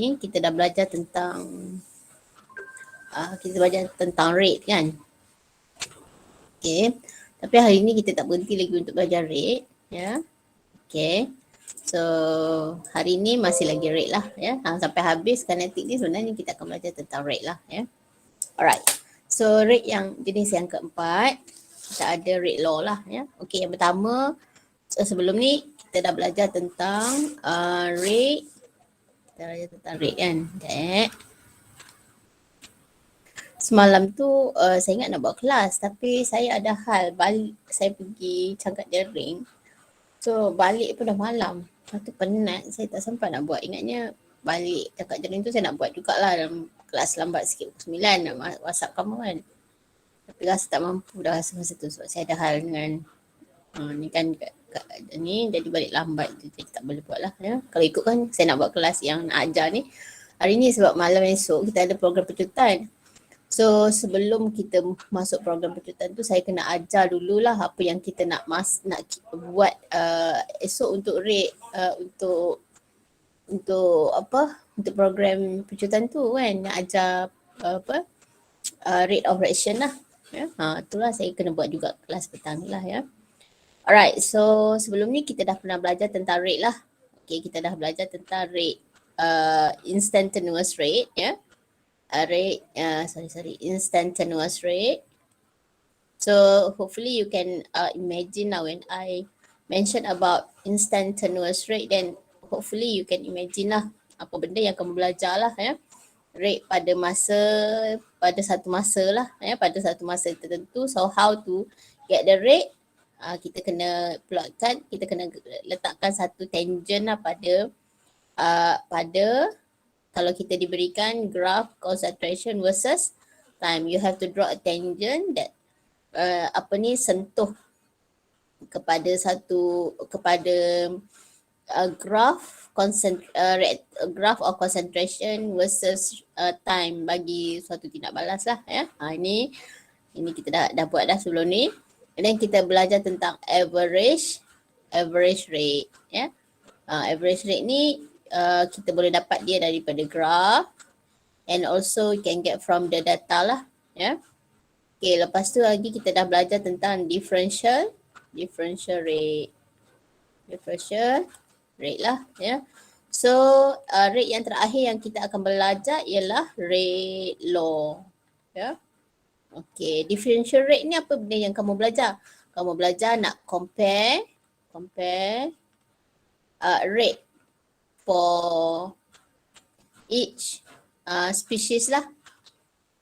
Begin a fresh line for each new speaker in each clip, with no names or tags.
ni kita dah belajar tentang rate kan. Okay. Tapi hari ni kita tak berhenti lagi untuk belajar rate. Ya. Okay. So hari ni masih lagi rate lah ya. Sampai habis kinetic ni sebenarnya kita akan belajar tentang rate lah ya. Alright. So rate yang jenis yang keempat, kita ada rate law lah ya. Okay, yang pertama sebelum ni kita dah belajar tentang rate. Kita belajar tentang rate kan. Okay. Semalam tu saya ingat nak buat kelas tapi saya ada hal balik, saya pergi cangkat jaring. So balik pun dah malam. Lepas tu penat, saya tak sempat nak buat. Ingatnya balik cangkat jaring tu saya nak buat jugalah dalam kelas lambat sikit pukul 9 nak WhatsApp kamu kan. Tapi rasa tak mampu dah masa tu sebab saya ada hal dengan ni kan ni jadi balik lambat tu jadi tak boleh buat lah ya. Kalau ikut kan saya nak buat kelas yang nak ajar ni hari ni sebab malam esok kita ada program pecutan. So sebelum kita masuk program pecutan tu saya kena ajar dululah apa yang kita nak buat esok untuk rate untuk program pecutan tu kan, nak ajar rate of reaction lah ya. Itulah saya kena buat juga kelas petang lah ya. Alright, so sebelum ni kita dah pernah belajar tentang rate lah. Okay, kita dah belajar tentang rate instantaneous rate ya. Instantaneous rate. So hopefully you can imagine now when I mention about instantaneous rate, then hopefully you can imagine lah apa benda yang kamu belajar lah ya. Rate pada satu masa lah ya, pada satu masa tertentu. So how to get the rate? Kita kena plotkan, kita kena letakkan satu tangent lah pada kalau kita diberikan graph concentration versus time, you have to draw a tangent that sentuh kepada graph of concentration versus time bagi suatu tindak balas lah ya. Ini kita dah buat dah sebelum ni. Dan kita belajar tentang average rate ya. Average rate ni kita boleh dapat dia daripada graph and also you can get from the data lah ya. Okay, lepas tu lagi kita dah belajar tentang differential rate lah ya. So rate yang terakhir yang kita akan belajar ialah rate law ya. Okay, differential rate ni apa benda yang kamu belajar? Kamu belajar nak compare rate for each species lah.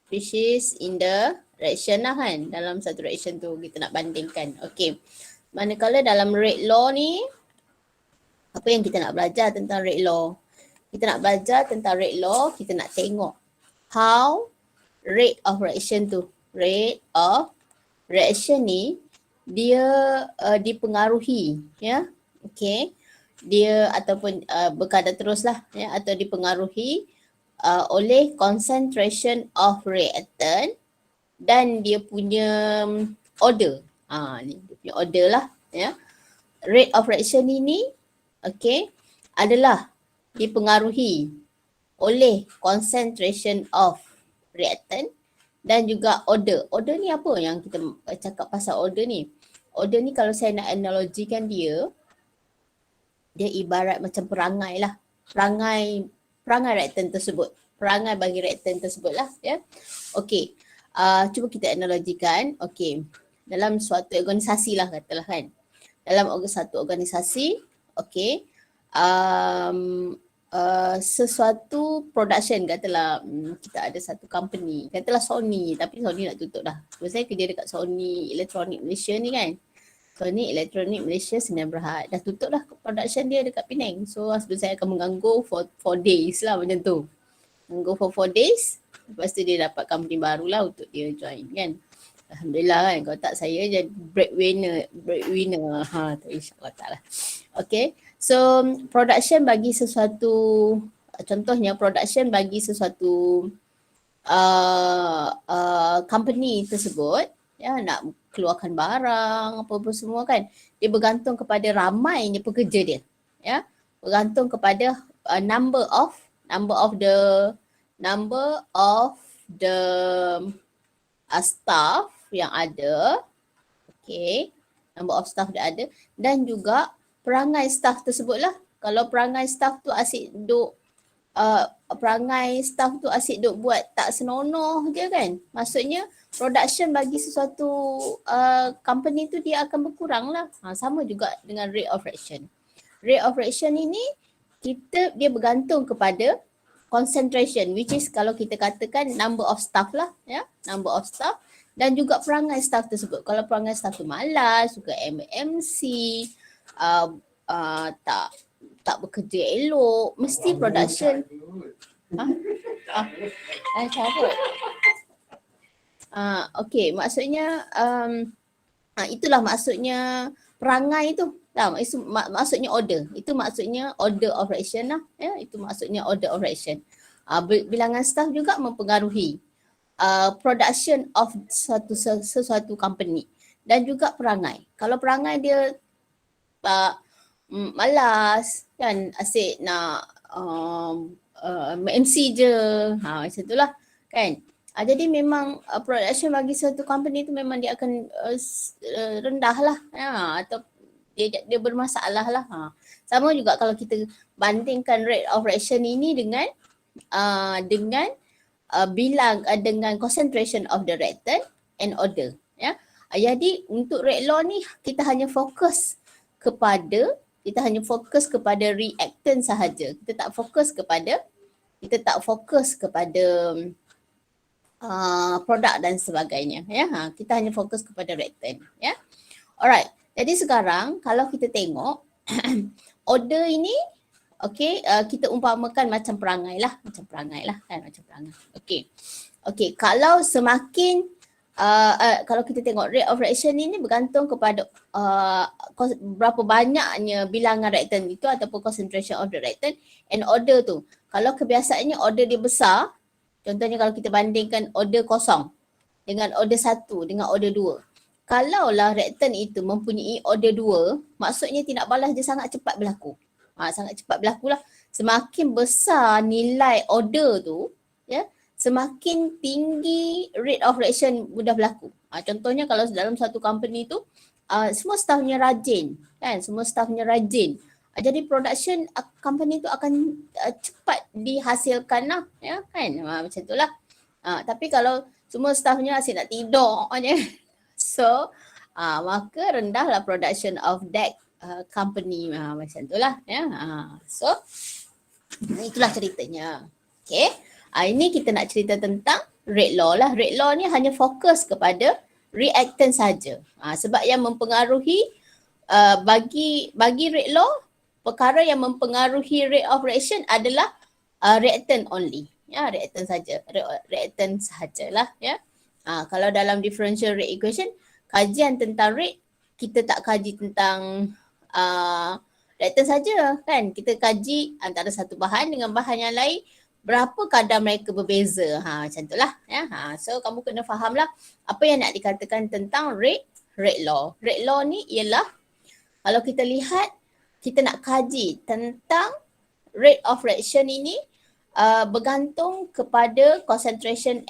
Species in the reaction lah kan. Dalam satu reaction tu kita nak bandingkan. Okay. Manakala dalam rate law ni, apa yang kita nak belajar tentang rate law? Kita nak belajar tentang rate law, kita nak tengok how rate of reaction ni dia dipengaruhi ya. Okay. Dia ataupun berkadar teruslah ya, atau dipengaruhi oleh concentration of reactant dan dia punya order. Ni dia punya order lah ya. Rate of reaction ini adalah dipengaruhi oleh concentration of reactant dan juga order. Order ni apa yang kita cakap pasal order ni? Order ni kalau saya nak analogikan dia ibarat macam perangai lah. Perangai reaktan tersebut. Perangai bagi reaktan tersebut lah ya. Okey. Cuba kita analogikan. Okey. Dalam suatu organisasi lah katalah kan. Dalam satu organisasi, okey. Sesuatu production, katalah kita ada satu company. Katalah Sony, tapi Sony nak tutup dah. Sebab saya kerja dekat Sony Electronic Malaysia ni kan. Sony Electronic Malaysia Sdn Bhd. Dah tutup dah production dia dekat Penang. So sebelum saya akan menganggur for 4 days lah macam tu. Menganggur for 4 days. Lepas tu dia dapat company baru lah untuk dia join kan. Alhamdulillah kan. Kalau tak saya jadi breadwinner. InsyaAllah ta'ala. Okay. So production bagi sesuatu, contohnya production bagi sesuatu company tersebut ya, nak keluarkan barang apa-apa semua kan, dia bergantung kepada ramainya pekerja dia ya, bergantung kepada number of number of the staff yang ada, okay, number of staff yang ada, dan juga perangai staff tersebut lah. Kalau perangai staff tu asyik duk buat tak senonoh je kan, maksudnya production bagi sesuatu company tu dia akan berkurang lah. Sama juga dengan rate of fraction. Rate of fraction ini dia bergantung kepada concentration, which is kalau kita katakan number of staff lah, ya, number of staff, dan juga perangai staff tersebut. Kalau perangai staff tu malas, suka MMC, tak bekerja elok, mesti production cabut. Okay, maksudnya itulah maksudnya perangai tu. Maksudnya order. Itu maksudnya order of fraction lah. Ya, itu maksudnya order of fraction. Bilangan staff juga mempengaruhi production of sesuatu company. Dan juga perangai. Kalau perangai dia malas kan, asyik nak MC je. Macam itulah kan. Jadi memang production bagi satu company tu memang dia akan rendah lah, atau dia bermasalah lah. Sama juga kalau kita bandingkan rate of fraction ini dengan dengan concentration of the reactant and order. Ya. Jadi untuk rate law ni kita hanya fokus kepada reactant sahaja. Kita tak fokus kepada produk dan sebagainya, ya. Kita hanya fokus kepada reactant, ya. Alright. Jadi sekarang kalau kita tengok order ini, okay, kita umpamakan macam perangai lah kan, macam perangai. Okay, kalau semakin kalau kita tengok rate of fraction ini bergantung kepada berapa banyaknya bilangan reactant itu ataupun concentration of the reactant and order tu. Kalau kebiasaannya order dia besar, contohnya kalau kita bandingkan order kosong dengan order 1 dengan order 2. Kalaulah reactant itu mempunyai order 2, maksudnya tindak balas dia sangat cepat berlaku. Sangat cepat berlaku lah. Semakin besar nilai order tu, ya, semakin tinggi rate of fraction mudah berlaku. Contohnya kalau dalam satu company tu, semua staffnya rajin, kan? Semua staffnya rajin. Jadi production company tu akan cepat dihasilkan lah, ya kan? Macam tu lah. Tapi kalau semua staffnya asyik nak tidur je, so maka rendahlah production of that company, macam tu lah, ya. So itulah ceritanya. Okay. Ini kita nak cerita tentang rate law lah. Rate law ni hanya fokus kepada reactant saja. Sebab yang mempengaruhi bagi rate law, perkara yang mempengaruhi rate of reaction adalah reactant only. Ya, reactant sahajalah, ya. Kalau dalam differential rate equation, kajian tentang rate, kita tak kaji tentang reactant saja kan. Kita kaji antara satu bahan dengan bahan yang lain, berapa kadar mereka berbeza. Macam itulah, ya. So kamu kena fahamlah apa yang nak dikatakan tentang rate law. Rate law ni ialah, kalau kita lihat, kita nak kaji tentang rate of reaction ini bergantung kepada concentration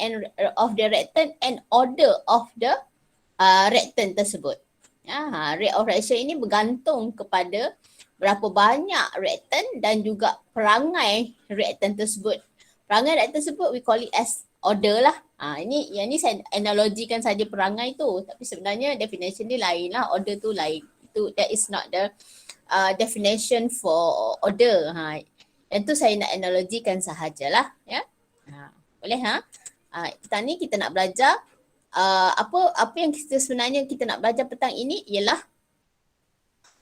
of the reactant and order of the reactant tersebut. Rate of reaction ini bergantung kepada berapa banyak reactant dan juga perangai reactant tersebut. Perangai reactant tersebut we call it as order lah. Ini saya analogikan saja perangai tu, tapi sebenarnya definition dia lain lah. Order tu lain. That is not the definition for order. Yang tu saya nak analogikan sahajalah, ya. Boleh kita nak belajar apa yang sebenarnya kita nak belajar petang ini ialah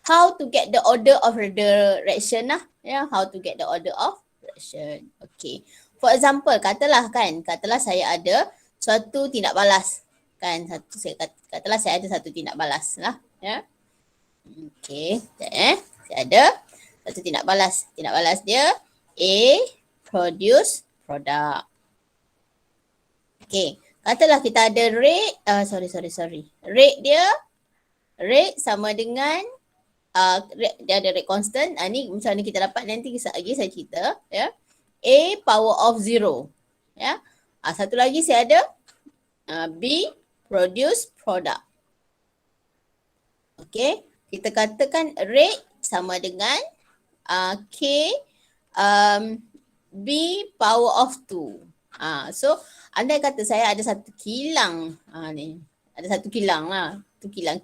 how to get the order of the reaction lah, ya. How to get the order of reaction. Okay. For example, katalah saya ada suatu tindak balas, kan. Katalah saya ada satu tindak balas lah, ya. Okay, saya ada satu tindak balas. Tindak balas dia A, produce produk. Okay, katalah kita ada rate, rate sama dengan dia ada rate constant. Ni macam mana kita dapat, nanti lagi saya cerita, ya. A power of 0. Ya. Satu lagi saya ada B produce product. Okay. Kita katakan rate sama dengan K B power of 2. So andai kata saya ada satu kilang ni. Ada satu kilang lah. Tu kilang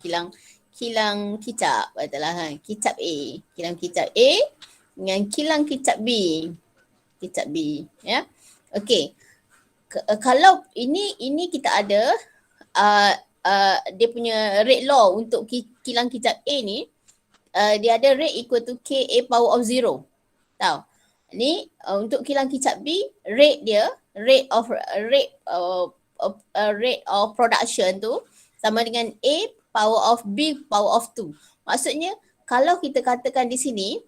kicap katalah kan. Kicap A. Kilang kicap A dengan kilang kicap B. Kicap B. Ya. Okay. Kalau ini kita ada dia punya rate law untuk kilang kicap A ni, dia ada rate equal to K A power of 0. Tahu? Ni untuk kilang kicap B, rate of production tu sama dengan A power of B power of 2. Maksudnya kalau kita katakan di sini,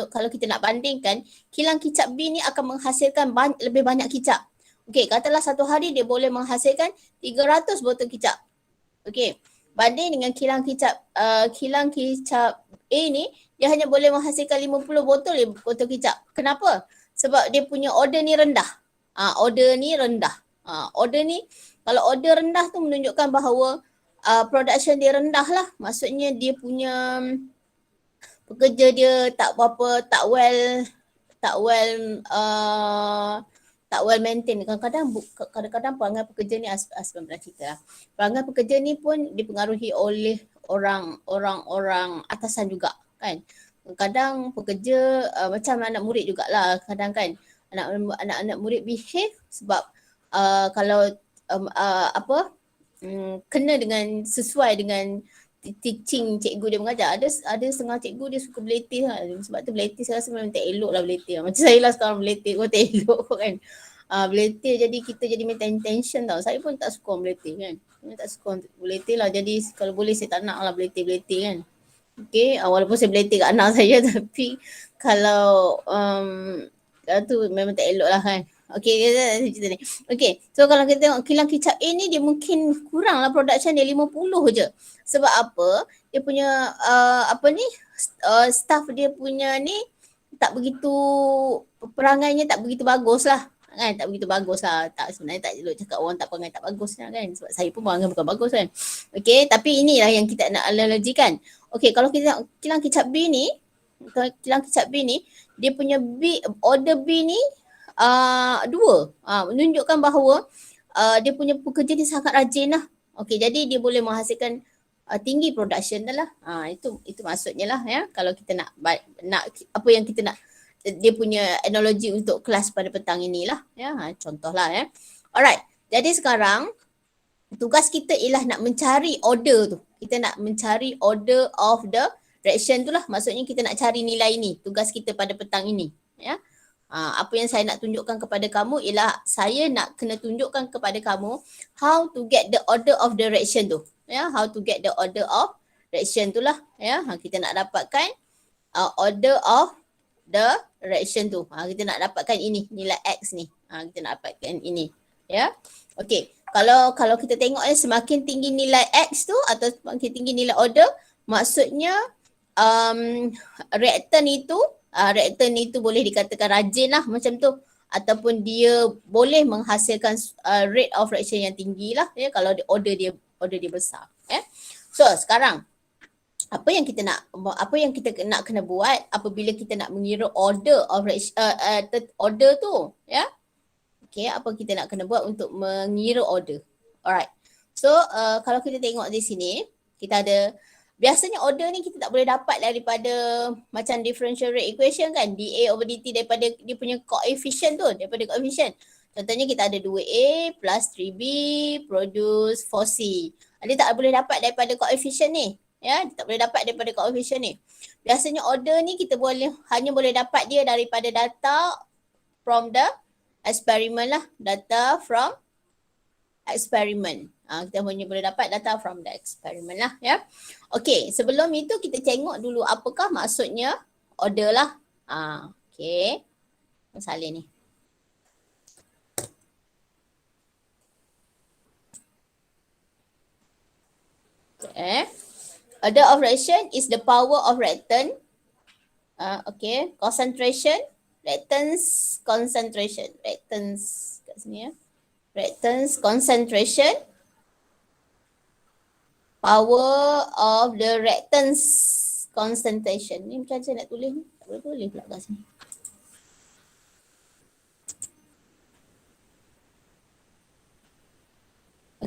kalau kita nak bandingkan, kilang kicap B ni akan menghasilkan lebih banyak kicap. Okey, katalah satu hari dia boleh menghasilkan 300 botol kicap. Okey, banding dengan kilang kicap A ni, dia hanya boleh menghasilkan 50 botol kicap. Kenapa? Sebab dia punya order ni rendah. Order ni, kalau order rendah tu menunjukkan bahawa production dia rendah lah. Maksudnya dia punya pekerja dia tak well maintain. Kadang-kadang perangai pekerja ni asbab cerita lah. Perangai pekerja ni pun dipengaruhi oleh orang-orang atasan juga kan. Kadang pekerja macam anak murid jugalah kadang kan. Anak-anak murid behave sebab kalau kena dengan sesuai dengan teaching cikgu dia mengajar. Ada setengah cikgu dia suka beletih lah. Sebab tu beletih saya rasa memang tak elok lah beletih. Macam saya lah sekarang beletih pun tak elok kan. Beletih jadi kita jadi maintain tension tau. Saya pun tak suka beletih kan. Saya tak suka beletih lah. Jadi kalau boleh saya tak nak lah beletih kan. Okay, walaupun saya beletih kat anak saya tapi kalau tu memang tak elok lah kan. Okay, cerita ni. Okay, so kalau kita tengok kilang kicap A ni dia mungkin kurang lah production dia 50 je. Sebab apa? Dia punya staff dia punya ni tak begitu, perangainya tak begitu bagus lah. Kan, tak begitu bagus lah. Sebenarnya tak elok cakap orang tak perangai tak bagus lah kan. Sebab saya pun perangai bukan bagus kan. Okay, tapi inilah yang kita nak analogikan. Okay, kalau kita tengok kilang kicap B ni, dia punya order B ni dua. Menunjukkan bahawa dia punya pekerja ni sangat rajin lah. Okay, jadi dia boleh menghasilkan tinggi production dah lah. Itu maksudnya lah ya. Kalau kita nak apa yang kita nak, dia punya analogi untuk kelas pada petang inilah ya. Contohlah ya. Alright. Jadi sekarang tugas kita ialah nak mencari order tu. Kita nak mencari order of the reaction tu lah. Maksudnya kita nak cari nilai ni. Tugas kita pada petang ini ya. Apa yang saya nak tunjukkan kepada kamu ialah saya nak kena tunjukkan kepada kamu how to get the order of the reaction tu. Ya, how to get the order of reaction tu lah. Ya, kita nak dapatkan order of the reaction tu. Kita nak dapatkan ini, nilai X ni. Kita nak dapatkan ini. Ya. Okey. Kalau kita tengok semakin tinggi nilai X tu atau semakin tinggi nilai order, maksudnya reaktan itu boleh dikatakan rajin lah macam tu, ataupun dia boleh menghasilkan rate of reaction yang tinggi lah ya, kalau order dia besar ya. So sekarang apa yang kita nak kena buat apabila kita nak mengira order of order tu ya. Okay, apa kita nak kena buat untuk mengira order. Alright. So kalau kita tengok di sini, kita ada biasanya order ni kita tak boleh dapat daripada macam differential rate equation kan, dA over dt daripada dia punya coefficient tu, daripada coefficient. Contohnya kita ada 2A plus 3B produce 4C. Dia tak boleh dapat daripada coefficient ni. Ya, tak boleh dapat daripada coefficient ni. Biasanya order ni kita hanya boleh dapat dia daripada data from the experiment lah. Data from experiment. Kita hanya boleh dapat data from the experiment lah ya. Okay, sebelum itu kita tengok dulu apakah maksudnya order lah. Okay, salin ni. Okay. Order of reaction is the power of reactant. Okay, concentration reactance concentration. Reactance kat sini ya. Reactance concentration, power of the reactance concentration. Ni macam saya nak tulis ni. Tak boleh tulis pula kat sini.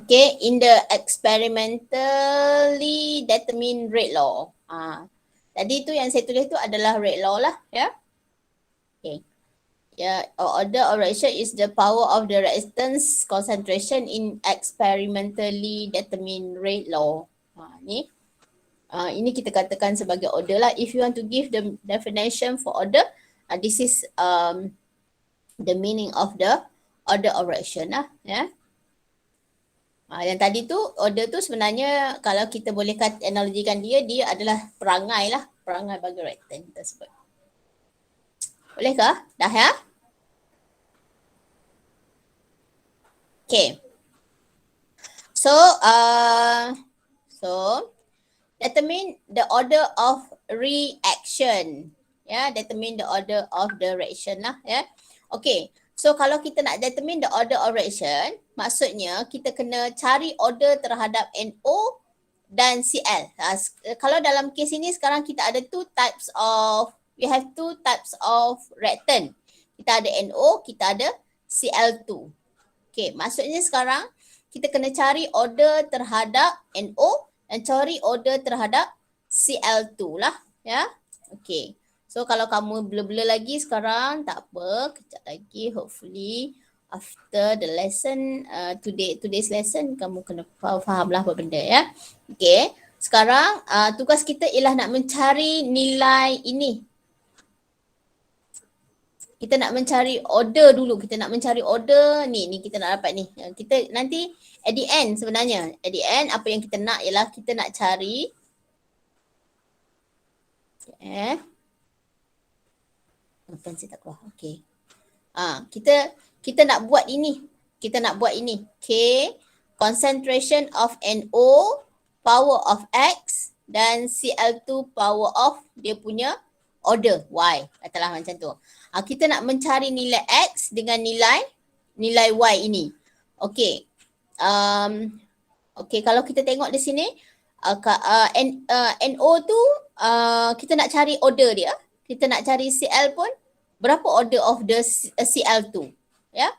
Okay, in the experimentally determined rate law. Tadi tu yang saya tulis tu adalah rate law lah, ya. Okay. Order of reaction is the power of the reactance concentration in experimentally determined rate law. Ini kita katakan sebagai order lah. If you want to give the definition for order, this is the meaning of the order of reaction lah, ya. Yang tadi tu, order tu sebenarnya kalau kita boleh analogikan dia adalah perangai lah. Perangai bagi reaktan tersebut. Bolehkah? Dah ya? Okay. So determine the order of reaction. Ya, determine the order of the reaction lah, ya. Okay. So kalau kita nak determine the order of reaction, maksudnya kita kena cari order terhadap NO dan Cl. Kalau dalam kes ini sekarang kita ada we have two types of reactant. Kita ada NO, kita ada Cl2. Okay, maksudnya sekarang kita kena cari order terhadap NO dan cari order terhadap Cl2 lah, ya. Okay. So kalau kamu blur-blur lagi sekarang, tak apa, kejap lagi hopefully after the lesson, today's lesson kamu kena faham lah apa benda, ya. Okay, sekarang tugas kita ialah nak mencari nilai ini. Kita nak mencari order dulu, kita nak mencari order ni kita nak dapat ni. Kita nanti at the end sebenarnya, at the end apa yang kita nak ialah kita nak cari pensel tak keluar. Okey. Kita nak buat ini. Kita nak buat ini. K, concentration of NO, power of X dan Cl2 power of dia punya order Y. Katalah macam tu. Kita nak mencari nilai X dengan nilai Y ini. Okey. Okey, kalau kita tengok di sini NO tu kita nak cari order dia. Kita nak cari Cl pun berapa order of the Cl2, ya.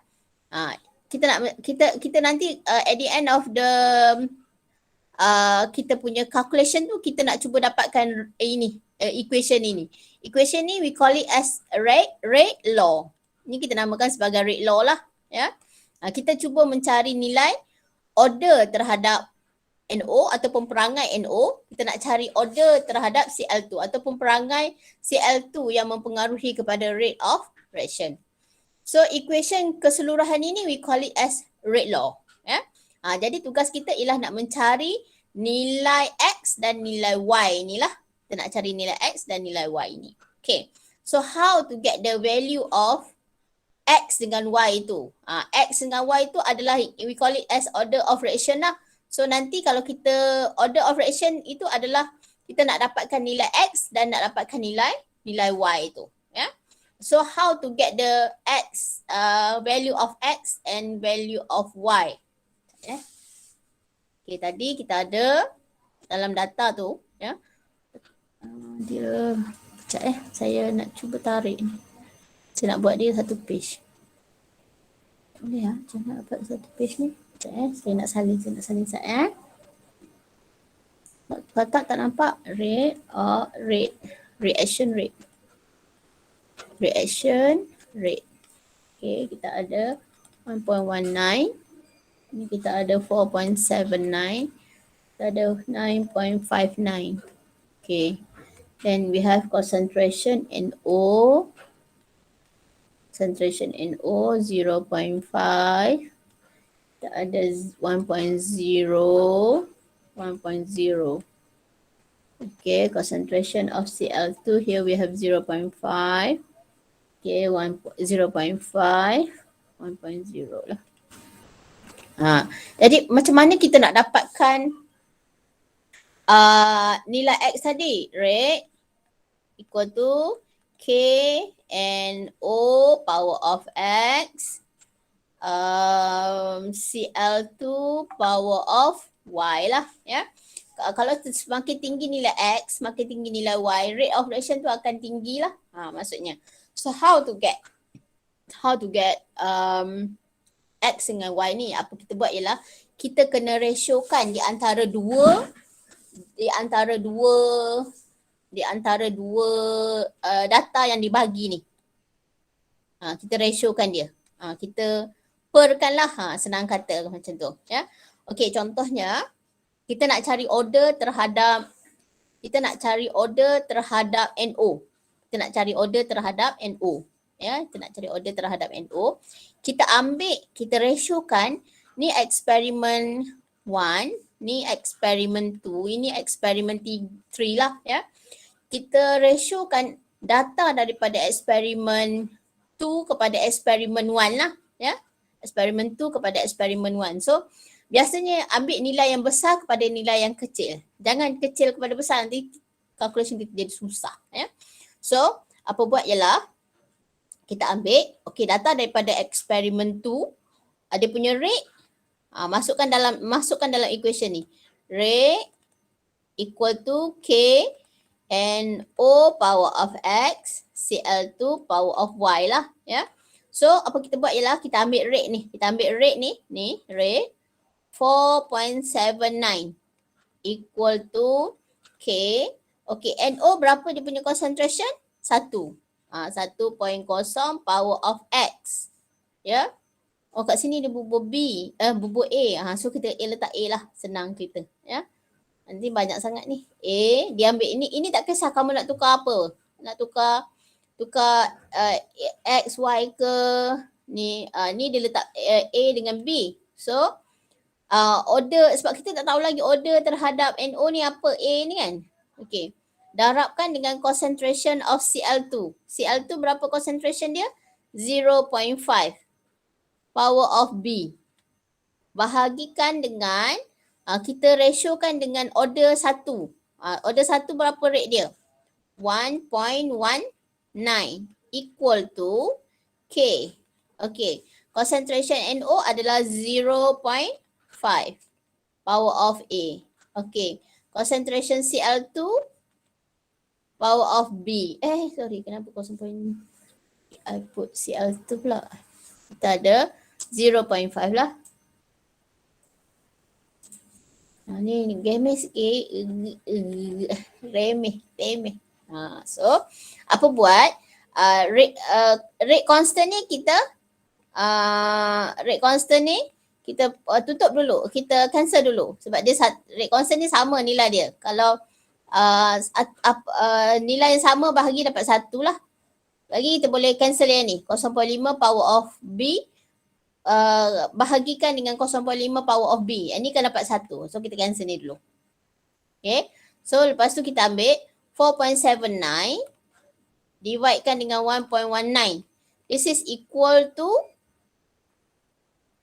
Kita nanti at the end of the kita punya calculation tu kita nak cuba dapatkan equation ini. Equation ni we call it as rate law. Ni kita namakan sebagai rate law lah, ya. Kita cuba mencari nilai order terhadap NO ataupun perangai NO, kita nak cari order terhadap Cl2 ataupun perangai Cl2 yang mempengaruhi kepada rate of reaction. So equation keseluruhan ini we call it as rate law, ya. Jadi tugas kita ialah nak mencari nilai X dan nilai Y inilah. Kita nak cari nilai X dan nilai Y ini. Okay. So how to get the value of X dengan Y itu? X dengan Y itu adalah we call it as order of reaction lah. So nanti kalau kita order of reaction itu adalah kita nak dapatkan nilai X dan nak dapatkan nilai Y itu, ya. So how to get the X, value of X and value of Y, ya. Okay, tadi kita ada dalam data tu, ya. Dia kejap saya nak cuba tarik ni. Saya nak buat dia satu page. Boleh ya, macam nak dapat satu page ni. Sekejap saya nak salin sekejap Kalau tak nampak reaction rate. Okay, kita ada 1.19. Ni kita ada 4.79. Kita ada 9.59. Okay. Then we have concentration NO. Concentration NO 0.5. Kita ada 1.0. Okay, concentration of Cl2 here we have 0.5. Okay, 0.5, 1.0 lah. Jadi macam mana kita nak dapatkan nilai X tadi? Rate equal to K NO power of X, Cl2 power of Y lah, ya. Kalau semakin tinggi nilai X, semakin tinggi nilai Y, rate of reaction tu akan tinggi lah. Maksudnya. So how to get X dengan Y ni, apa kita buat ialah kita kena ratiokan di antara dua data yang dibagi ni. Kita ratiokan dia. Kita perkan lah, senang kata macam tu, ya. Okey, contohnya kita nak cari order terhadap NO. Kita nak cari order terhadap NO. Kita ratiokan ni eksperimen 1, ni eksperimen 2, ini eksperimen 3 lah, ya. Kita ratiokan data daripada eksperimen 2 kepada eksperimen 1 lah, ya. Eksperimen 2 kepada eksperimen 1. So biasanya ambil nilai yang besar kepada nilai yang kecil. Jangan kecil kepada besar, nanti calculation kita jadi susah, ya. So apa buat ialah kita ambil data daripada eksperimen 2, ada punya rate, masukkan dalam equation ni. Rate equal to K NO power of X Cl2 power of Y lah, ya. So apa kita buat ialah kita ambil rate ni. Rate 4.79 equal to K. NO berapa dia punya concentration? 1. 1.0 power of X. Ya. Kat sini dia bubur A. So kita letak A lah, senang kita, ya. Nanti banyak sangat ni. A, dia ambil ini tak kisah kamu nak tukar apa. Nak tukar X, Y ke ni dia letak A dengan B. So order, sebab kita tak tahu lagi order terhadap NO ni apa, A ni kan. Okey. Darabkan dengan concentration of Cl2. Cl2 berapa concentration dia? 0.5 power of B. Bahagikan dengan kita ratiokan dengan order 1. Order 1 berapa rate dia? 1.19 equal to K. Okey. Concentration NO adalah 0.5 power of A. Okey. Concentration Cl2 power of B. Kenapa 0.5? I put Cl2 pula. Kita ada 0.5 lah. Ni remeh sikit. Remeh. So apa buat? Rate constant ni kita tutup dulu. Kita cancel dulu. Sebab dia rate constant ni sama nilai dia. Kalau nilai yang sama bahagi dapat 1 lah. Lagi kita boleh cancel yang ni. 0.5 power of B bahagikan dengan 0.5 power of B. Yang ni kan dapat 1. So kita cancel ni dulu. Okay. So lepas tu kita ambil 4.79 dividekan dengan 1.19. This is equal to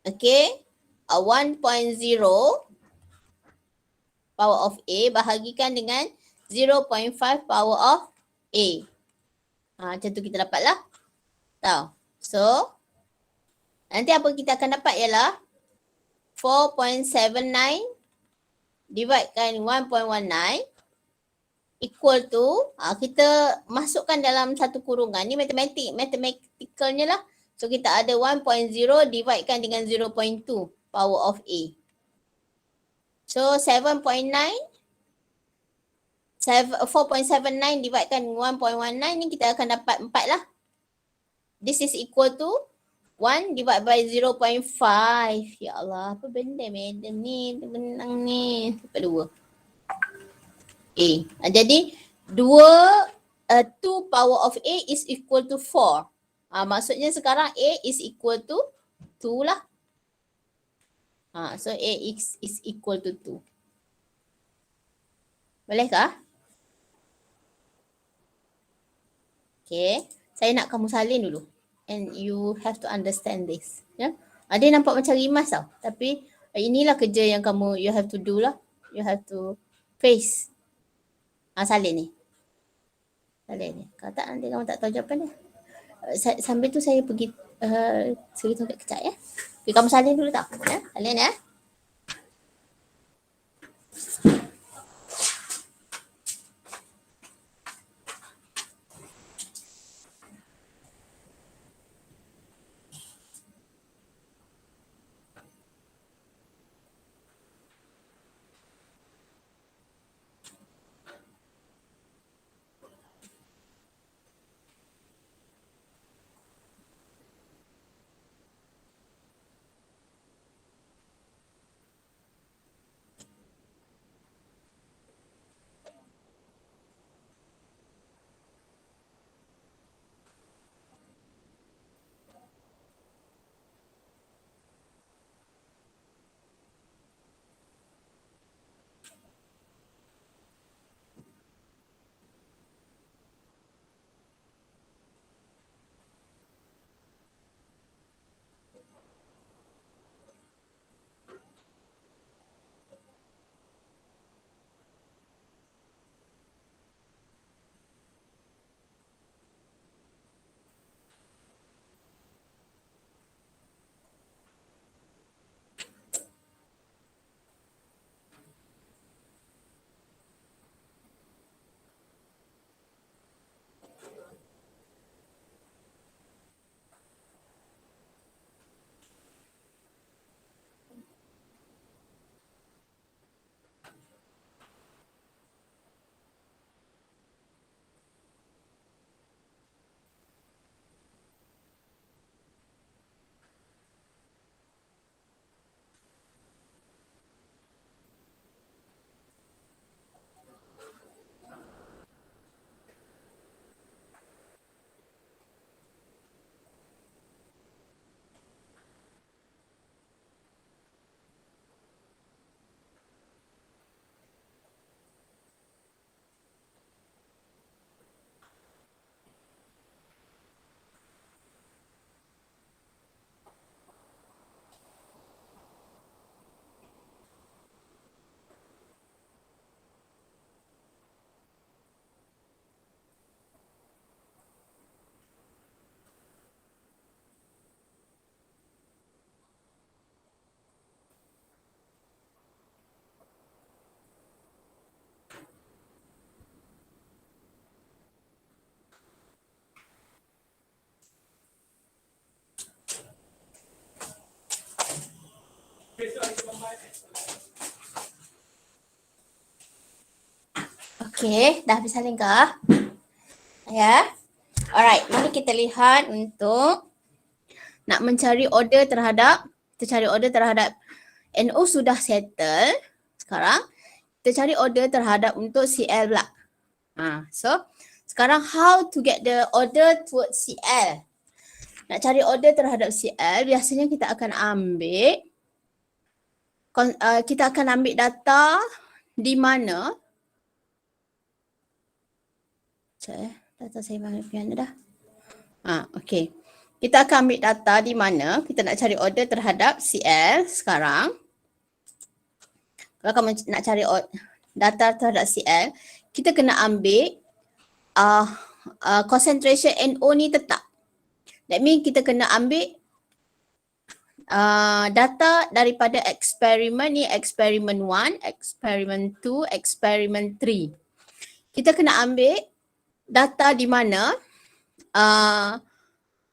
1.0 power of A bahagikan dengan 0.5 power of A. Macam tu kita dapat lah. Tahu. So nanti apa kita akan dapat ialah 4.79 dividekan 1.19 equal to, kita masukkan dalam satu kurungan. Ni mathematicalnya lah. So kita ada 1.0 dividekan dengan 0.2 power of A. So 4.79 dividekan 1.19 ni kita akan dapat 4 lah. This is equal to 1 divided by 0.5. Ya Allah, apa benda madam ni? Benang ni. Dapat 2. A. Jadi 2 power of A is equal to 4. Maksudnya sekarang A is equal to 2 lah. So A is equal to 2. Bolehkah? Okay. Saya nak kamu salin dulu. And you have to understand this. Ya? Dia nampak macam rimas tau. Tapi inilah kerja yang you have to do lah. You have to face. Salin ni. Kalau tak nanti kamu tak tahu jawapan dia. Sambil tu saya pergi segi tongkat kejap ya. Okay, kamu salin dulu tak? Ya, salin ya. Okay, dah habis salin kah? Ya. Alright, mari kita lihat untuk nak mencari order terhadap, kita cari order terhadap NO sudah settle. Sekarang kita cari order terhadap untuk CL pula. So sekarang how to get the order towards CL. Nak cari order terhadap CL, biasanya kita akan ambil data di mana. Data saya mana dah. Okay. Kita akan ambil data di mana kita nak cari order terhadap CL sekarang. Kalau kamu nak cari data terhadap CL, kita kena ambil concentration NO ni tetap. That means kita kena ambil data daripada eksperimen ni, eksperimen 1, eksperimen 2, eksperimen 3. Kita kena ambil data di mana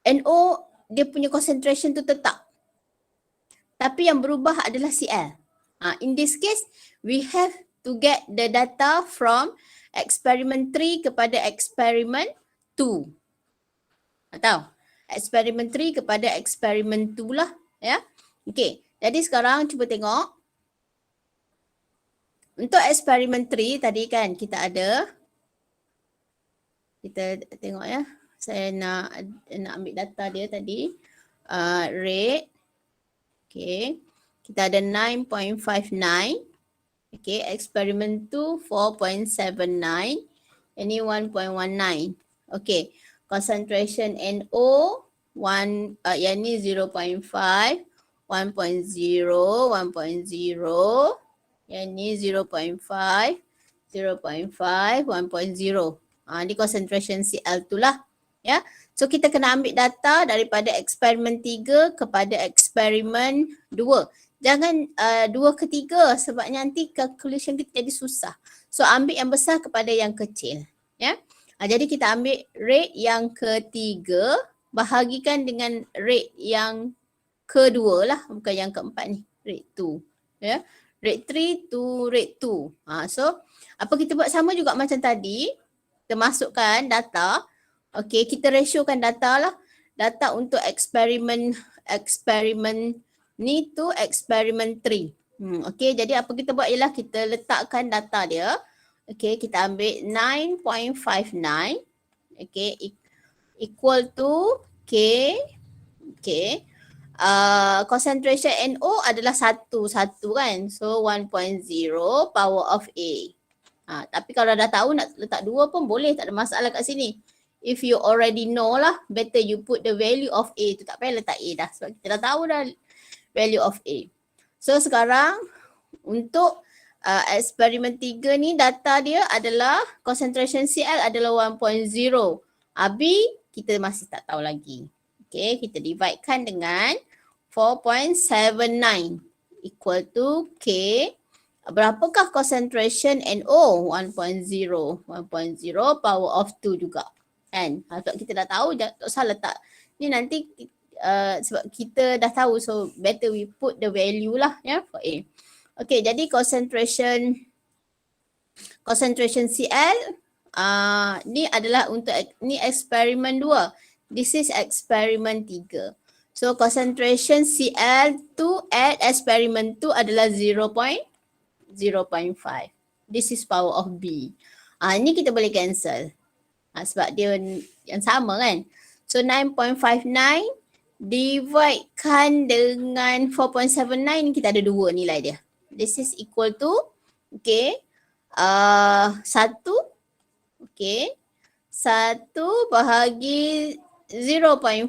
NO dia punya concentration tu tetap. Tapi yang berubah adalah CL. In this case, we have to get the data from eksperimen 3 kepada eksperimen 2. Tahu? Eksperimen 3 kepada eksperimen 2 lah. Ya. Okay. Jadi sekarang cuba tengok. Untuk eksperimen 3 tadi kan kita ada. Kita tengok ya. Saya nak ambil data dia tadi. Rate. Okay. Kita ada 9.59. Okay. Eksperimen 2 4.79. Ini 1.19. Okay. Concentration NO yang ni 0.5, 1.0, 1.0, yang ni 0.5, 0.5, 1.0. Ni concentration CL tu lah. Ya. So So kita kena ambil data daripada eksperimen 3 kepada eksperimen 2. Jangan 2 ke 3 sebab nanti calculation kita jadi susah. So ambil yang besar kepada yang kecil. Ya. Jadi kita ambil rate yang ketiga bahagikan dengan rate yang kedua lah, bukan yang keempat ni, rate 2. Ya. Rate 3 to rate 2. So apa kita buat sama juga macam tadi, kita masukkan data. Okey, kita rasiokan data lah. Data untuk eksperimen ni tu eksperimen 3. Okey, jadi apa kita buat ialah kita letakkan data dia. Okey, kita ambil 9.59. Okey, equal to K. Okey. Concentration NO adalah 1 kan. So 1.0 power of A. Tapi kalau dah tahu nak letak 2 pun boleh, tak ada masalah kat sini. If you already know lah, better you put the value of A tu. Tak payah letak A dah sebab kita dah tahu dah value of A. So sekarang untuk eksperimen 3 ni data dia adalah concentration Cl adalah 1.0. B kita masih tak tahu lagi. Okay, kita dividekan dengan 4.79 equal to K. Berapakah concentration NO? 1.0. 1.0 power of 2 juga. Kan? Sebab kita dah tahu, tak usah letak. Ni nanti sebab kita dah tahu, so better we put the value lah ya for A. Okay, jadi concentration Cl ni adalah untuk ni eksperimen 2. This is eksperimen 3. So concentration Cl2 at eksperimen 2 adalah 0.5. This is power of B. Ni kita boleh cancel. Sebab dia yang sama kan. So 9.59 dividekan dengan 4.79 kita ada 2 nilai dia. This is equal to okay. 1 okay. 1 bahagi 0.5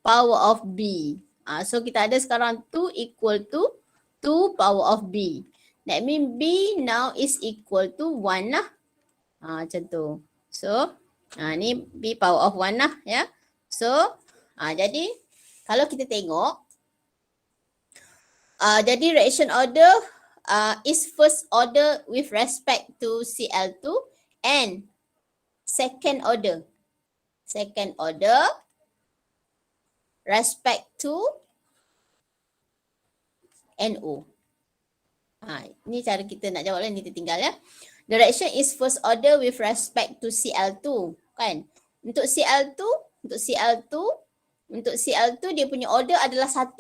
power of B. So kita ada sekarang 2 equal to 2 power of B. That means B now is equal to 1 lah. Macam tu. So ni B power of 1 lah ya. So jadi kalau kita tengok jadi reaction order is first order with respect to Cl2 and second order respect to NO. Ni cara kita nak jawab lah, ni tertinggal ya. The reaction is first order with respect to Cl2 kan. Untuk Cl2 dia punya order adalah 1.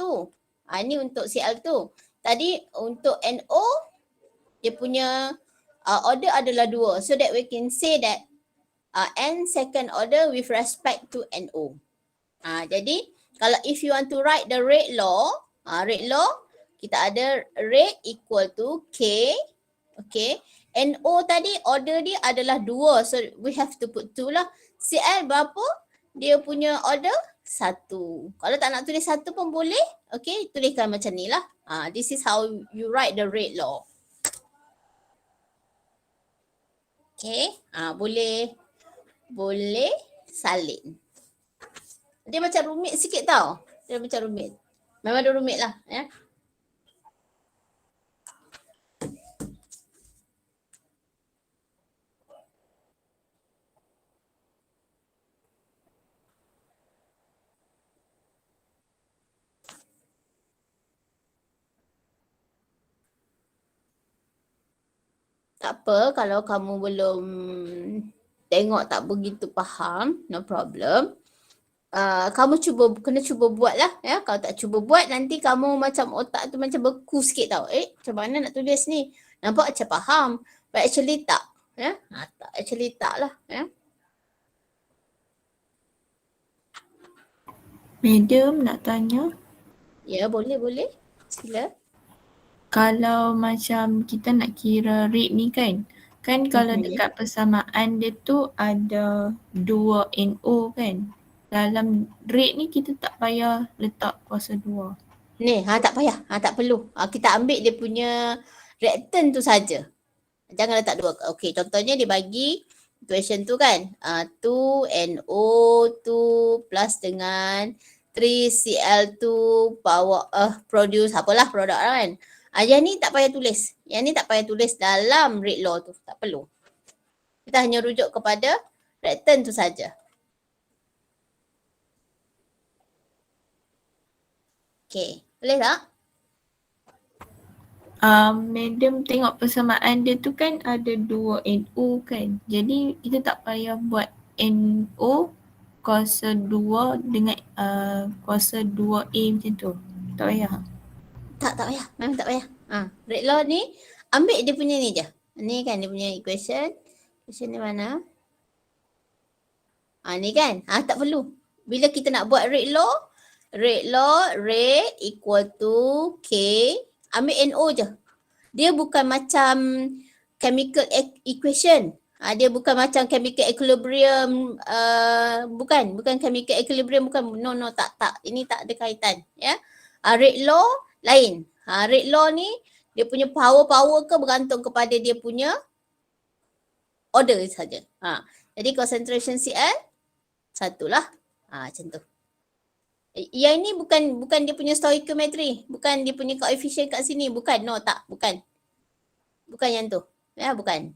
Ini untuk Cl2. Tadi untuk NO dia punya order adalah 2. So that we can say that N second order with respect to NO. Jadi kalau if you want to write the rate law, kita ada rate equal to K. Okay. NO tadi order dia adalah 2. So we have to put 2 lah. Cl berapa? Dia punya order 1. Kalau tak nak tulis 1 pun boleh. Okay. Tuliskan macam ni lah. This is how you write the rate law. Okay. Boleh salin. Dia macam rumit sikit tau. Dia macam rumit. Memang dia rumit lah. Ya. Tak apa kalau kamu belum tengok tak begitu faham, no problem. Kamu kena cuba buat lah ya. Kalau tak cuba buat nanti kamu macam otak tu macam beku sikit tau. Macam mana nak tulis ni? Nampak macam faham. But actually tak. Ya? Actually tak lah. Ya?
Madam nak tanya.
Ya boleh. Sila.
Kalau macam kita nak kira rate ni kan kalau dekat persamaan dia tu ada 2 NO kan. Dalam rate ni kita tak payah letak kuasa 2.
Ni, tak payah. Tak perlu. Kita ambil dia punya reactant tu saja. Jangan letak 2. Okey, contohnya dia bagi equation tu kan. 2NO2 plus dengan 3Cl2 power produce apalah produk kan. Yang ni tak payah tulis. Yang ni tak payah tulis dalam rate law tu. Tak perlu. Kita hanya rujuk kepada reactant tu saja. Okay. Boleh tak?
Madam tengok persamaan dia tu kan ada 2NO kan. Jadi kita tak payah buat NO kuasa 2 dengan kuasa 2A macam tu. Tak payah.
Tak payah. Memang tak payah. Rate law ni ambil dia punya ni je. Ni kan dia punya equation. Equation ni mana? Ni kan. Tak perlu. Bila kita nak buat rate law, rate equal to K, ambil NO je. Dia bukan macam chemical equation. Dia bukan macam chemical equilibrium, bukan chemical equilibrium, bukan. No, tak. Ini tak ada kaitan. Ya. Rate law lain. Rate law ni dia punya power ke bergantung kepada dia punya order saja. Jadi concentration Cl satulah. Macam tu. Yang ini bukan dia punya stoichiometry, bukan dia punya coefficient kat sini, bukan. No, tak, bukan. Bukan yang tu. Ya, bukan.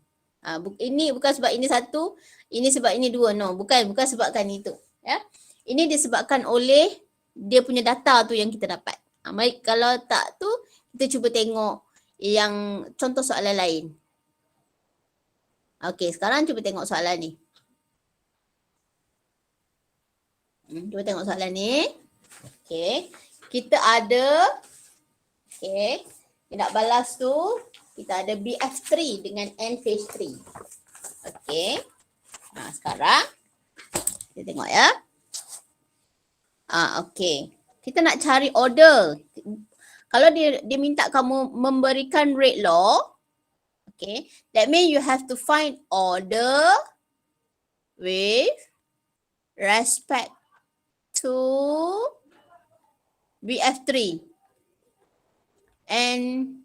Ini bukan sebab ini satu, ini sebab ini dua. No, bukan sebabkan itu. Ya. Ini disebabkan oleh dia punya data tu yang kita dapat. Baik, kalau tak tu kita cuba tengok yang contoh soalan lain. Okey, sekarang cuba tengok soalan ni. Cuba tengok soalan ni. Okey. Kita ada, okey, kita nak balas tu, kita ada BF3 dengan NH3. Okey. Sekarang kita tengok ya. Okey. Kita nak cari order. Kalau dia minta kamu memberikan rate law, okay, that means you have to find order with respect to BF3 and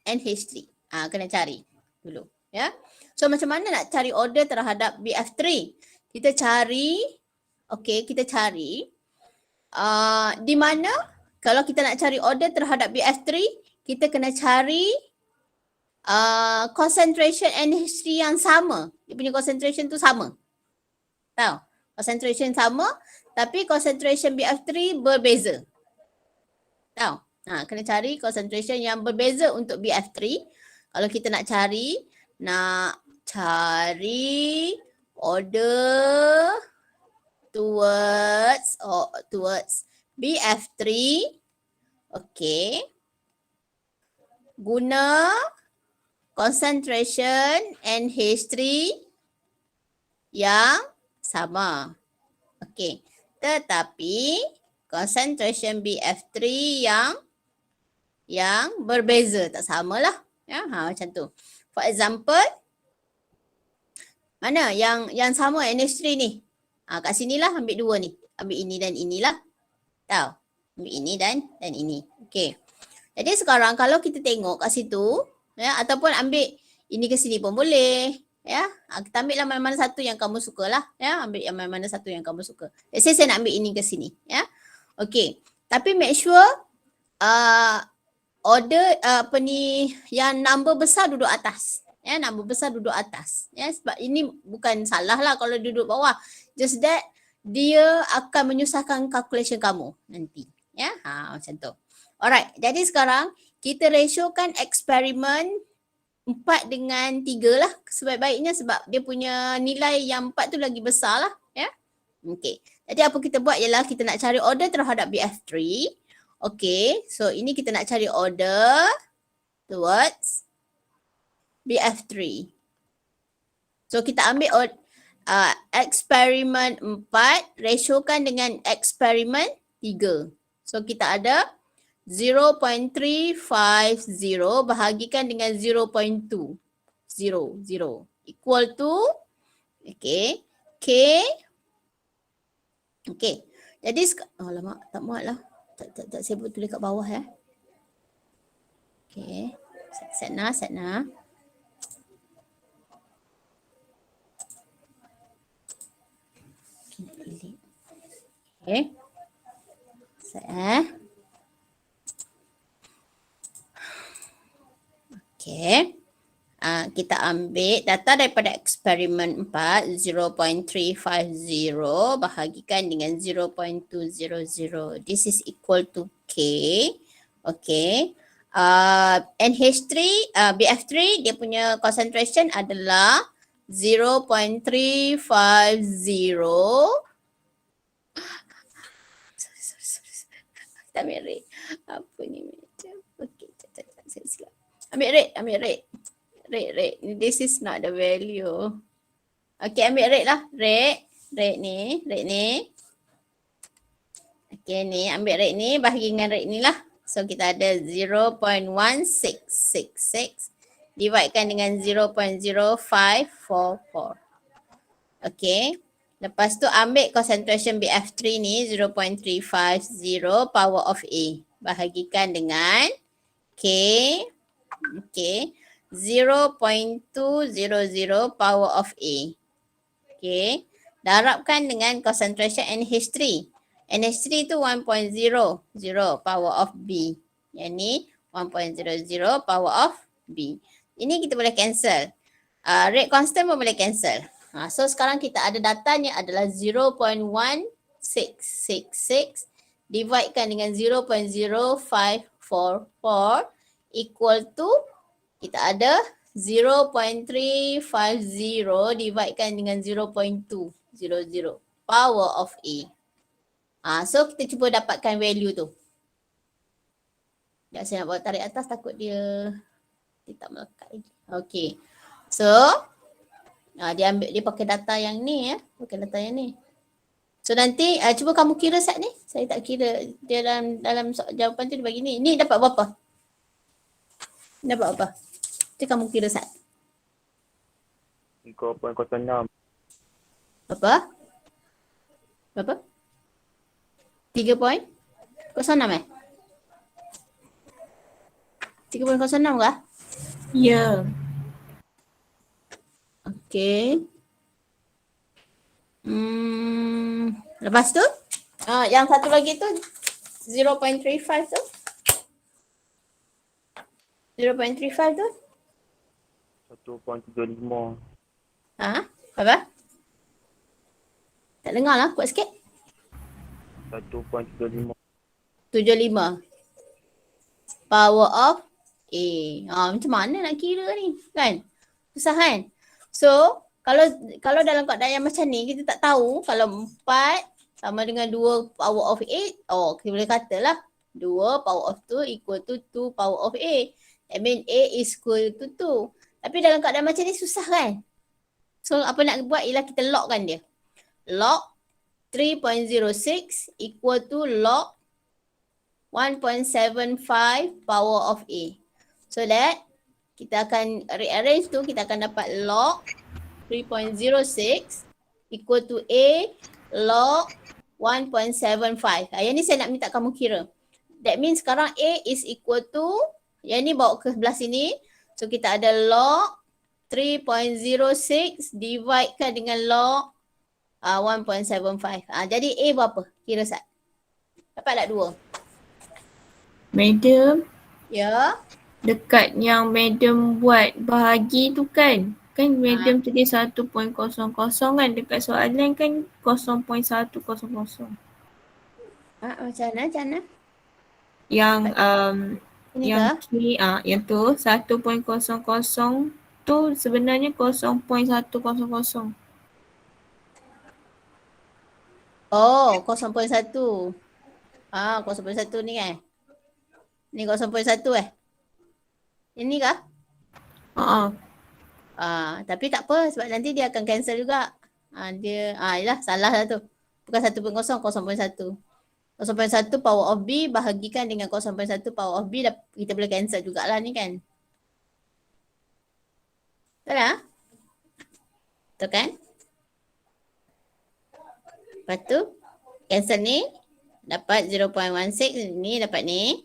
NH3. Kena cari dulu. Ya. So macam mana nak cari order terhadap BF3? Kita cari, kita cari di mana kalau kita nak cari order terhadap BF3, kita kena cari concentration NH3 yang sama. Dia punya concentration tu sama. Tahu? Concentration sama tapi concentration BF3 berbeza. Tahu? Kena cari concentration yang berbeza untuk BF3. Kalau kita nak cari order towards BF3, guna concentration NH3 yang sama. Tetapi concentration BF3 yang berbeza, tak samalah. Ya, macam tu. For example, mana yang sama NH3 ni? Kat sinilah ambil dua ni. Ambil ini dan inilah. Tahu? Ambil ini dan ini. Jadi sekarang kalau kita tengok kat situ, ya, ataupun ambil ini ke sini pun boleh. Ya, kita ambil lah mana-mana satu yang kamu suka lah. Ya, ambil yang mana-mana satu yang kamu suka. Let's say saya nak ambil ini ke sini. Ya. Tapi make sure order yang number besar duduk atas. Ya, number besar duduk atas. Ya, sebab ini bukan salah lah kalau duduk bawah. Just that dia akan menyusahkan calculation kamu nanti. Ya, macam tu. Alright, jadi sekarang kita ratiokan eksperimen 4 dengan 3 lah sebaik-baiknya sebab dia punya nilai yang 4 tu lagi besar lah. Ya. Jadi apa kita buat ialah kita nak cari order terhadap BF3. So ini kita nak cari order towards BF3. So kita ambil eksperimen 4 ratiokan dengan eksperimen 3. So kita ada 0.350 bahagikan dengan 0.2. 0 equal to K. Jadi alamak, tak muat lah. Tak saya boleh tulis kat bawah ya. Set nah. Okay. Okay. Kita ambil data daripada eksperimen 4, 0.350 bahagikan dengan 0.200. This is equal to K. Okay. NH3, BF3 dia punya concentration adalah 0.350. Kita ambil rate. Apa ni macam? Okay, saya silap. Ambil rate. Rate. This is not the value. Okay, ambil rate lah. Rate ni. Okay, ni ambil rate ni, bahagi dengan rate ni lah. So, kita ada 0.1666 dividekan dengan 0.0544. Okay. Lepas tu ambil concentration BF3 ni 0.350 power of A. Bahagikan dengan K. Okay. 0.200 power of A. Okay. Darabkan dengan concentration NH3. NH3 tu 1.00 power of B. Yang ni 1.00 power of B. Ini kita boleh cancel. Rate constant pun boleh cancel. So sekarang kita ada datanya adalah 0.1666 dividekan dengan 0.0544 equal to kita ada 0.350 dividekan dengan 0.200 power of A. So kita cuba dapatkan value tu. Sekejap saya nak bawa tarik atas takut dia tak melekat lagi. Okay. So dia pakai data yang ni ya. Pakai data yang ni. So nanti cuba kamu kira set ni. Saya tak kira dia dalam jawapan tu dia bagi ni. Ni dapat berapa? Dapat apa? Nanti kamu kira set.
3.06.
Berapa? 3.06 3.06 kah?
Ya.
Okay. Lepas tu, yang satu lagi tu 0.35 tu. 0.35 tu.
1.75.
Apa? Tak dengar lah, kuat sikit.
1.75.
75. Power of A. Macam mana nak kira ni? Kan? Susah kan? So, kalau dalam keadaan yang macam ni, kita tak tahu kalau 4 sama dengan 2 power of 8, kita boleh katalah 2 power of 2 equal to 2 power of A. That mean A is equal to 2. Tapi dalam keadaan macam ni susah kan? So, apa nak buat ialah kita logkan dia. Log 3.06 equal to log 1.75 power of A. So that kita akan rearrange tu, kita akan dapat log 3.06 equal to A log 1.75. Yang ni saya nak minta kamu kira. That means sekarang A is equal to, yang ni bawa ke sebelah sini. So kita ada log 3.06 dividekan dengan log 1.75. Jadi A berapa? Kira Sat. Dapat tak 2?
Madam,
Ya.
dekat yang madam buat bahagi tu kan? Kan madam tulis 1.00 kan? Dekat soalan kan 0.100.
Macam mana?
Yang
Ini
yang
ke?
yang tu 1.00 tu sebenarnya 0.100.
Oh, 0.1. 0.1 ni kan? Ni 0.1 Ini kah? Tapi tak apa sebab nanti dia akan cancel juga. Yalah salah lah tu. Bukan 1.0, 0.1. 0.1 power of B bahagikan dengan 0.1 power of B, kita boleh cancel jugalah ni kan. Betul tak? Betul kan? Lepas tu cancel ni dapat 0.16, ni dapat ni.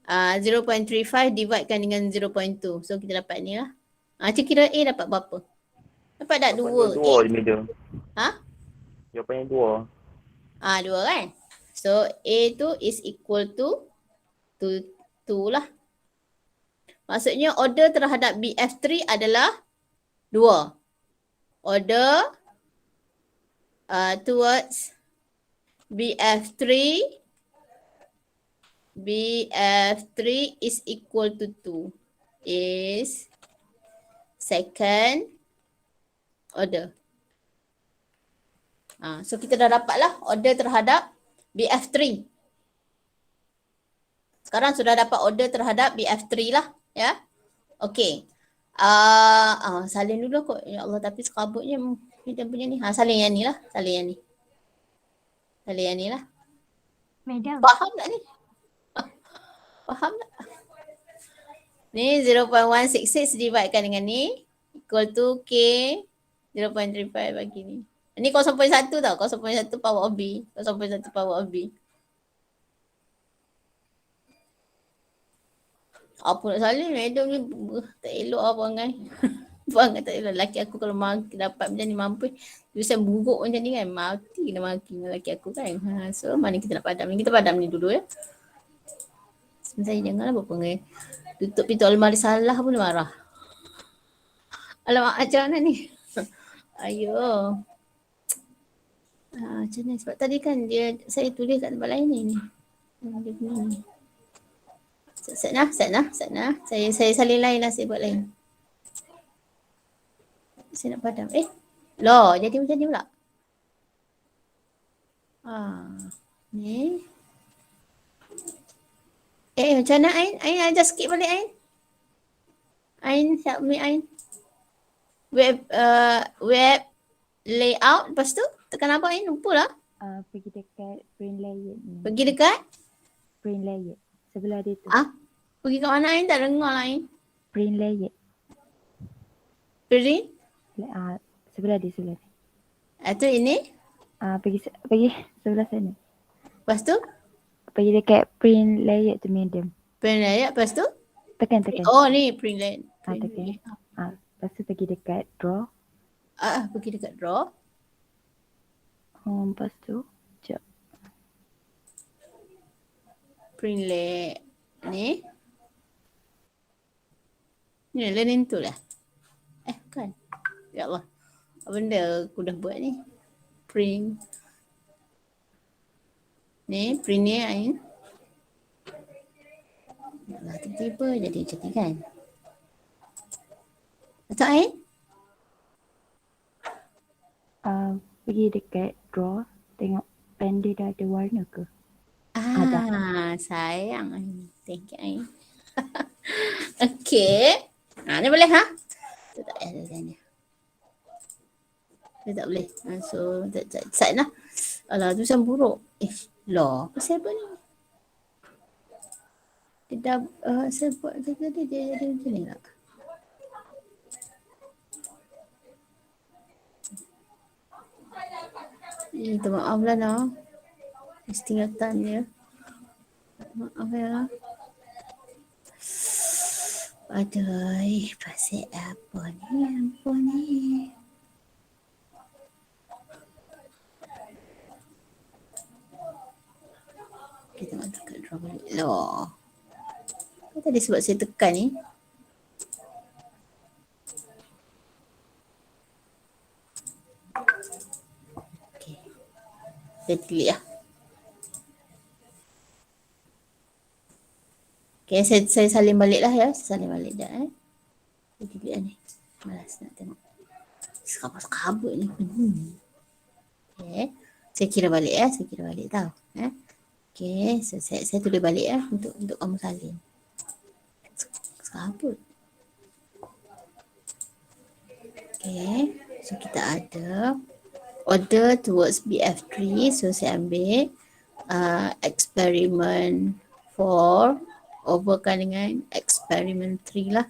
0.35 dividekan dengan 0.2. So kita dapat ni lah. Macam kira A dapat berapa? Dapat tak 2?
2 je meja.
Ha?
Jawapannya 2.
2 kan. So A tu is equal to 2 lah. Maksudnya order terhadap BF3 adalah 2. Order towards BF3 is equal to 2. Is second order. So kita dah dapatlah order terhadap BF3. Sekarang sudah dapat order terhadap BF3 lah. Ya. Okey. Salin dulu kot. Ya Allah, tapi sekabutnya dia punya ni. Salin yang ni lah. Salin yang ni. Salin yang ni lah.
Madam.
Faham tak ni? Faham tak? Ni 0.166 dividekan dengan ni equal to K 0.35 bagi ni. Ni 0.1 tau. 0.1 power of B. 0.1 power of B. Apa nak salin? Madam ni tak elok apa perangai. Perangai tak elok. Lelaki aku kalau dapat macam ni mampu. Tulisan buruk macam ni kan. Mati kena maki dengan lelaki aku kan. So mana kita nak padam ni. Kita padam ni dulu ya. Sebenarnya janganlah buat perangai. Tutup pintu almari salah pun dia marah. Alamak macam mana ni? Ayo. Macam ni. Sebab tadi kan saya tulis kat tempat lain ni. Dia punya ni. Set nah. Saya salin lain lah, saya buat lain. Saya nak padam. Loh, jadi macam ni pula. Ni. Macam mana Ain? Ain adjust sikit balik Ain. Ain, help me Ain. Web layout. Lepas tu, tekan apa Ain? Lupa lah.
Pergi dekat print layer ni.
Pergi dekat?
Print layer. Sebelah dia tu.
Pergi kat mana Ain? Tak dengar lah Ain.
Print layer.
Print?
Sebelah dia.
Tu ini?
Pergi sebelah sana.
Lepas tu?
Pergi dekat print layer tu madam.
Print layout. Lepas tu?
Tekan.
Oh ni print layout.
Tekan. Lepas tu pergi dekat draw.
Pergi dekat draw.
Lepas tu. Sekejap.
Print layout. Ni. Ni learning tool lah. Bukan. Ya Allah. Apa benda aku dah buat ni? Print. Ni print ni Ain. Ya Allah, tiba-tiba jadi macam ni kan. Betul Ain?
Pergi dekat draw. Tengok pen dia dah ada warna ke?
Sayang Ain. Thank you Ain. Okay. Ni boleh ha? Tu tak payah tanya. Dia tak boleh. So, set lah. Alah, tulisan buruk. Apa saya buat ni? Dia dah, saya buat tadi dia jadi macam ni tak? Minta maaf lah nak. Istingatan dia. Maaf ya. Aduh, pasal apa ni? Kita nak tekan draw balik. Loh. Tadi sebab saya tekan ni. Okay. Saya delete lah. Okay, saya salin balik lah ya. Saya salin balik dah Saya delete lah ni. Malas nak tengok. Sekabut ni. Okay. Saya kira balik Saya kira balik tau. Okay. So, saya tulis balik untuk kamu salin. Sekabut. Okay. So kita ada order towards BF3. So saya ambil experiment 4 overkan dengan experiment 3 lah.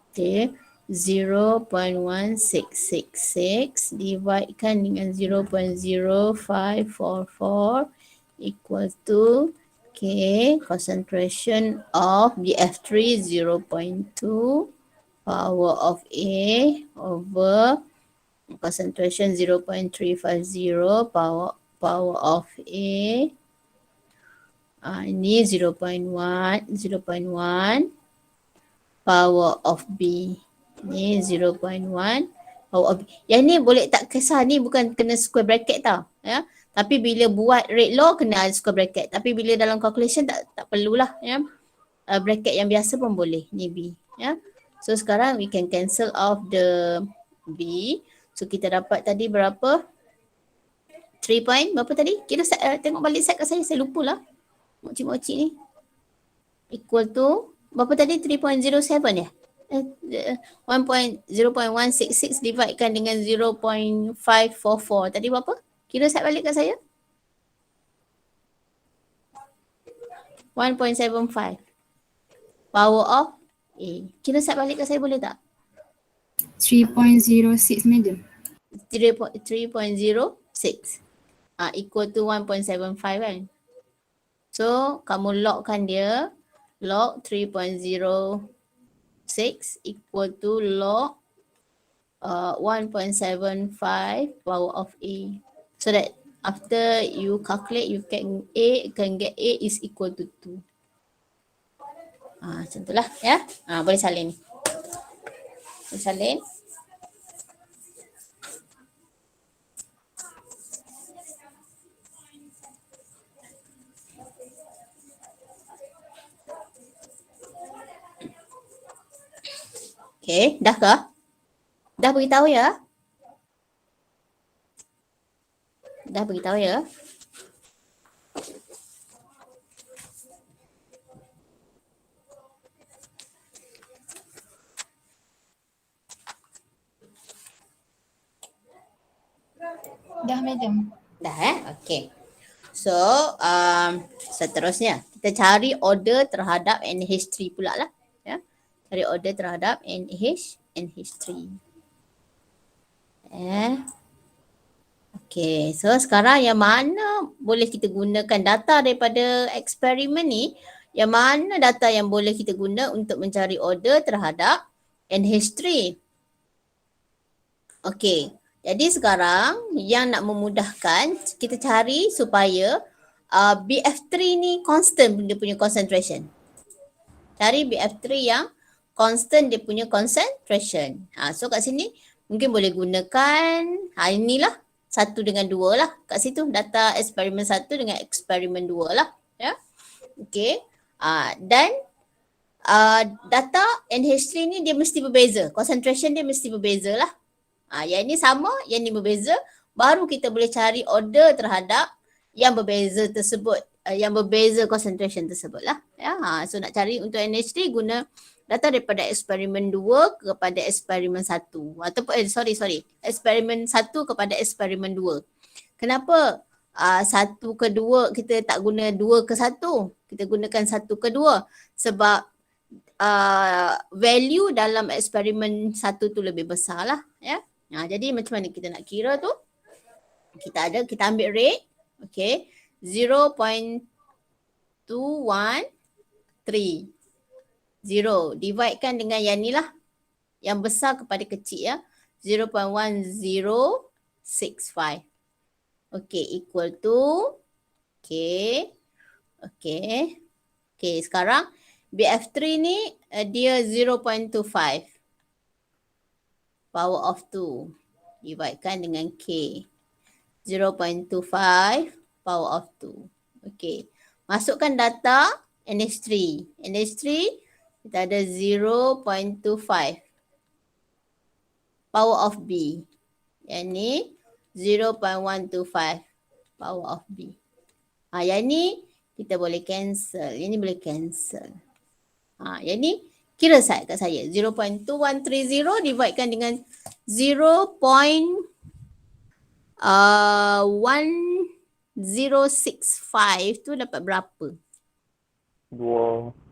Okay. 0.1666 dividekan dengan 0.0544 equal to concentration of BF3 0.2 power of A over concentration 0.350 power power of A. Ini 0.1 power of B. Ni 0.1 power of B. Yang ni boleh tak kisah, ni bukan kena square bracket tau. Ya. Tapi bila buat rate law kena ada square bracket. Tapi bila dalam calculation tak perlulah. Ya. Bracket yang biasa pun boleh. Ni B. Ya. So sekarang we can cancel off the B. So kita dapat tadi berapa? 3 point berapa tadi? Kira tengok balik set kat saya lupalah. Mokcik-mokcik ni. Equal to berapa tadi? 3.07 ya? 0.166 dividekan dengan 0.544. Tadi berapa? Kira set balik kat saya. 1.75. Power of A. Kira set balik kat saya boleh tak?
3.06 madam.
3.06. Equal to 1.75 kan? So kamu logkan dia. Log 3.06 equal to log 1.75 power of A. So that after you calculate, you can get A is equal to 2. Macam itulah ya. Boleh salin. Boleh salin. Okay, dah ke? Dah beritahu ya? Dah beritahu ya?
Dah madam.
Dah okay. So, seterusnya kita cari order terhadap NH3 pula lah. Ya. Cari order terhadap NH3. Okay, so sekarang yang mana boleh kita gunakan data daripada eksperimen ni? Yang mana data yang boleh kita guna untuk mencari order terhadap NH3? Okay, jadi sekarang yang nak memudahkan kita cari supaya BF3 ni constant dia punya concentration. Cari BF3 yang constant dia punya concentration. So kat sini mungkin boleh gunakan inilah 1 dengan 2 lah. Kat situ data eksperimen 1 dengan eksperimen 2 lah. Ya. Okay. Dan data NH3 ni dia mesti berbeza. Concentration dia mesti berbeza lah. Yang ini sama, yang ini berbeza. Baru kita boleh cari order terhadap yang berbeza tersebut. Yang berbeza concentration tersebut lah. Ya. So nak cari untuk NH3 guna data daripada eksperimen 2 kepada eksperimen 1. Ataupun eksperimen 1 kepada eksperimen 2. Kenapa 1 ke 2 kita tak guna 2 ke 1? Kita gunakan 1 ke 2 sebab value dalam eksperimen 1 tu lebih besar lah. Ya. Jadi macam mana kita nak kira tu? Kita ambil rate. Okay. 0.213. 0 dividekan dengan yang ni lah. Yang besar kepada kecil ya. 0.1065. Okay, equal to. Okay, sekarang BF3 ni dia 0.25. Power of 2. Dividekan dengan K. 0.25 power of 2. Okay. Masukkan data NH3. NH3 kita ada 0.25 power of B. Yang ni 0.125 power of B. Yang ni kita boleh cancel. Yang ni boleh cancel. Yang ni kira kat saya. 0.2130 dividekan dengan 0.1065 tu dapat berapa?
2.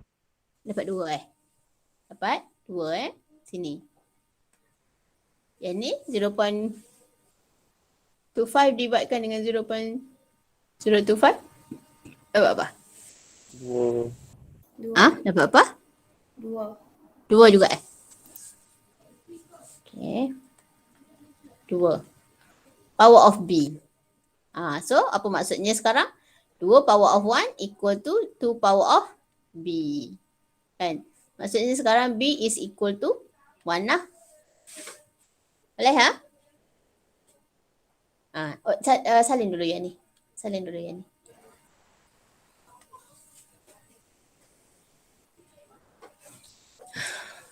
Dapat 2 Dapat 2 Sini. Yang ni 0.25 dividekan dengan 0.025. Dapat apa?
2.
Dapat apa? 2 juga Okay. 2. Power of B. So apa maksudnya sekarang? 2 power of 1 equal to 2 power of B. Kan? Maksudnya sekarang B is equal to 1 lah. Boleh ha? Salin dulu yang ni.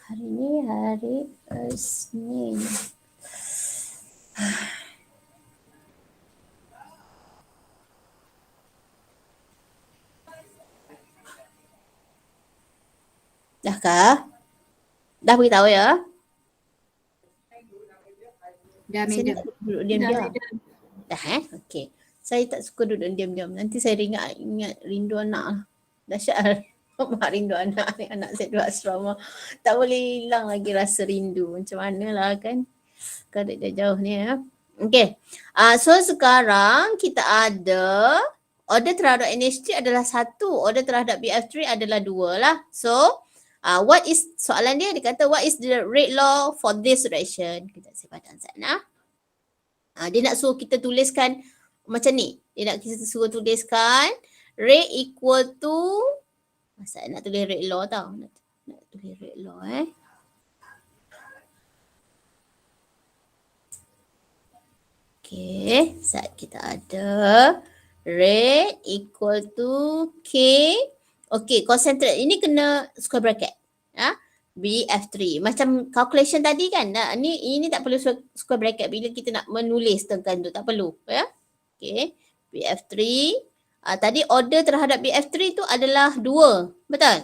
Hari ni hari Isnin. Dah kah? Dah beritahu ya?
Dah,
Saya
madam.
tak duduk diam-diam. Dah Okey. Saya tak suka duduk diam-diam. Nanti saya ingat rindu anak lah. Dahsyat lah. Mak rindu anak ni. Anak saya duduk asrama. Tak boleh hilang lagi rasa rindu. Macam mana lah kan. Kalau dia jauh ni ya. Okey. So sekarang kita ada order terhadap NH3 adalah 1. Order terhadap BF3 adalah 2 lah. So what is soalan dia? Dia kata what is the rate law for this reaction? Kita simpan sana. Dia nak suruh kita tuliskan macam ni. Dia nak kita suruh tuliskan rate equal to, masa nak tulis rate law tau. Nak tulis rate law Okay, saat kita ada rate equal to K. Okay, concentrate. Ini kena square bracket. BF3. Macam calculation tadi kan. Ini tak perlu square bracket bila kita nak menulis tentang tu. Tak perlu. Ya. Okay. BF3. Tadi order terhadap BF3 tu adalah 2. Betul?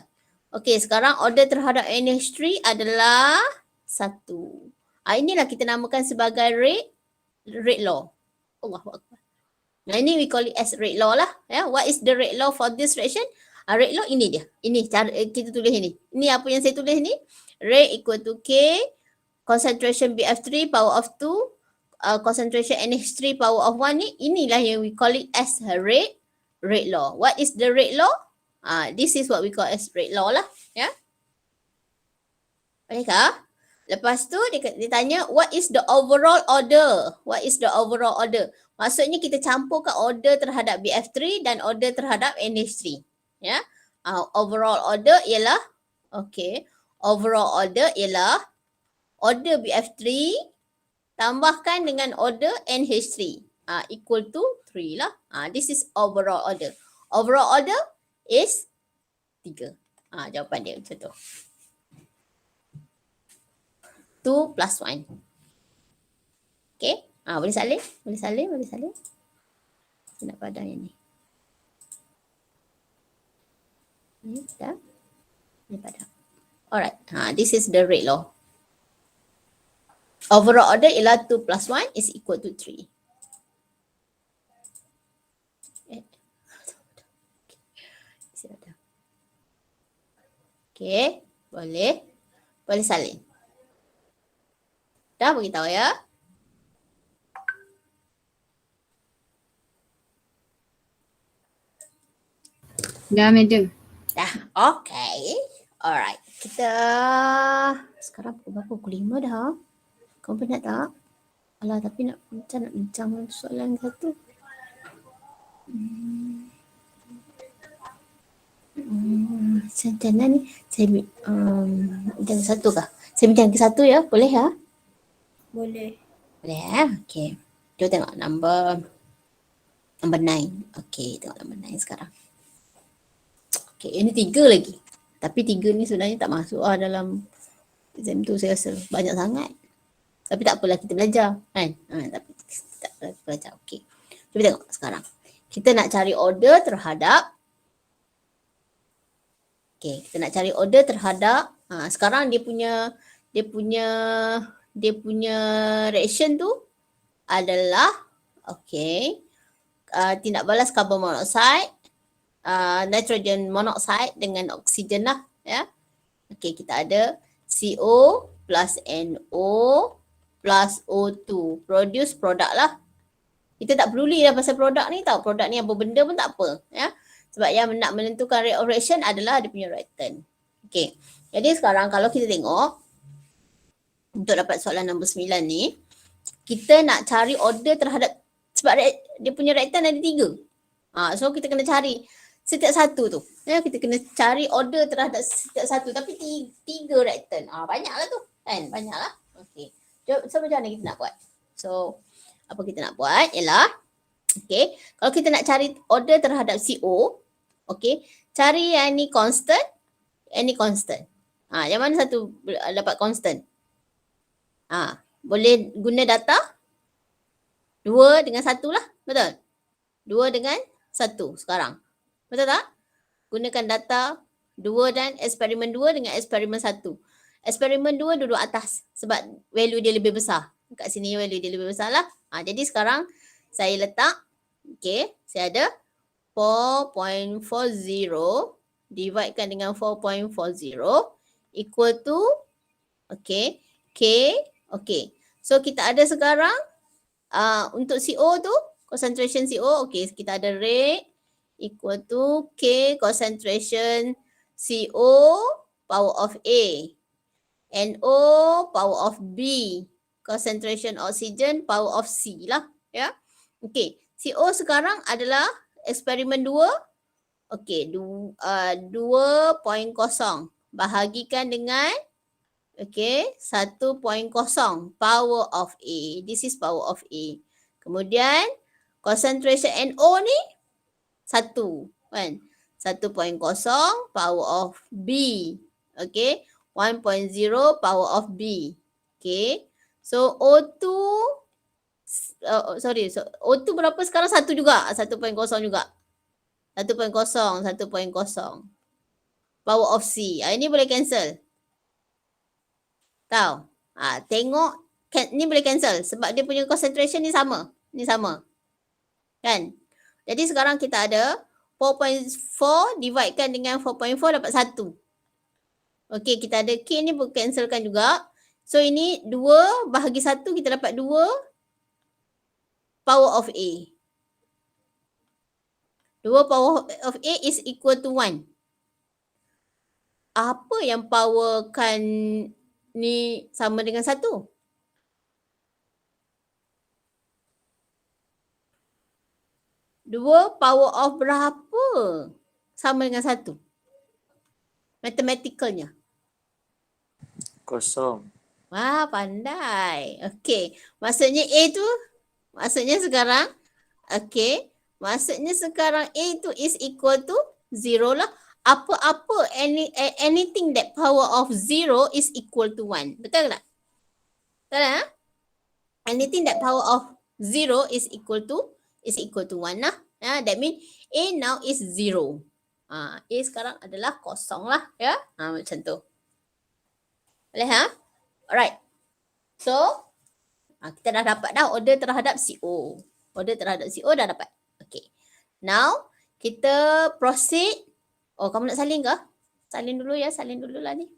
Okay, sekarang order terhadap NH3 adalah 1. Inilah kita namakan sebagai rate law. Allahu Akbar. Nah ini we call it as rate law lah. Ya. What is the rate law for this reaction? Rate law ini dia. Ini cara kita tulis ini. Ini apa yang saya tulis ni. Rate equal to K. Concentration BF3 power of 2. Concentration NH3 power of 1 ni. Inilah yang we call it as rate law. What is the rate law? This is what we call as rate law lah. Ya. Bolehkah? Lepas tu dia tanya what is the overall order? What is the overall order? Maksudnya kita campurkan order terhadap BF3 dan order terhadap NH3. Ya. Overall order ialah overall order ialah order BF3 tambahkan dengan order NH3 equal to 3 lah. This is overall order. Overall order is 3. Jawapan dia macam tu. 2 plus 1. Okay. Boleh salin? Boleh salin? Saya nak padam yang ni. Ni dah. Ni padam. Alright. This is the rate law. Overall order ialah 2 plus 1 is equal to 3. Okay. Boleh salin. Dah beritahu ya.
Dah, madam.
Dah. Okay. Alright. Kita sekarang pukul berapa? Pukul 5 dah. Kau penat tak? Alah, tapi nak bincang soalan satu. Macam mana ni? Saya bincang satu kah? Saya bincang ke satu ya? Boleh ya?
Boleh.
Boleh ya? Okay. Kita tengok number 9. Okay, tengok number 9 sekarang. Okay, ini 3 lagi. Tapi 3 ni sebenarnya tak masuk dalam exam tu saya rasa. Banyak sangat. Tapi tak apalah kita belajar. Kan? Tapi tak apalah kita belajar. Okay. Cuba tengok sekarang. Kita nak cari order terhadap. Okay, kita nak cari order terhadap. Sekarang dia punya reaction tu adalah tindak balas karbon monoksida, nitrogen monoksida dengan oksigen lah ya. Okey, kita ada CO plus NO plus O2 produce produk lah. Kita tak peduli dah pasal produk ni tau. Produk ni apa benda pun tak apa ya. Sebab yang nak menentukan rate of reaction adalah dia punya reactant. Okey. Jadi sekarang kalau kita tengok untuk dapat soalan nombor 9 ni, kita nak cari order terhadap Sebab dia punya reaktan ada 3. So kita kena cari setiap satu tu. Kita kena cari order terhadap setiap satu. Tapi 3 reaktan. Banyaklah tu. Kan? Banyaklah. Okay. So macam mana kita nak buat? So apa kita nak buat ialah, okay, kalau kita nak cari order terhadap CO, okay, cari yang ni constant, yang ni constant. Yang mana satu dapat constant? Boleh guna data 2 dengan 1 lah. Betul? 2 dengan 1 sekarang. Betul tak? Gunakan data 2 dan eksperimen 2 dengan eksperimen 1. Eksperimen 2 duduk atas sebab value dia lebih besar. Kat sini value dia lebih besar lah. Jadi sekarang saya letak, okay, saya ada 4.40 dividekan dengan 4.40 equal to, okay, K, okay. So kita ada sekarang untuk CO tu, concentration CO, okay, kita ada rate equal to K concentration CO power of A, NO power of B, concentration oxygen power of C lah, ya. Okay, CO sekarang adalah eksperimen 2, okay, 2.0 bahagikan dengan, okay, 1.0 power of A. This is power of A. Kemudian concentration NO ni 1 kan. 1.0 power of B. Okay. 1.0 power of B. Okay. So O2 O2 berapa sekarang? 1 juga. 1.0 juga. 1.0. Power of C. Ini boleh cancel. Tahu? Tengok ni boleh cancel sebab dia punya concentration ni sama. Ni sama. Kan? Jadi sekarang kita ada 4.4 dividekan dengan 4.4 dapat 1. Okey, kita ada K ni pun cancelkan juga. So ini 2 bahagi 1 kita dapat 2 power of A. 2 power of A is equal to 1. Apa yang powerkan ni sama dengan 1? 2 power of berapa sama dengan 1? Mathematicalnya.
0.
Wah, pandai. Okey. Maksudnya A tu, maksudnya sekarang, okey. Maksudnya sekarang A tu is equal to 0 lah. Apa-apa, anything that power of 0 is equal to 1. Betul tak? Betul tak? Anything that power of 0 is equal to 1 lah. That means A now is 0. A sekarang adalah kosong lah. Ya? Macam tu. Boleh ha? Alright. So, kita dah dapat dah order terhadap CO. Order terhadap CO dah dapat. Okay. Now, kita proceed. Oh, kamu nak salin ke? Salin dulu ya. Salin dulu lah ni.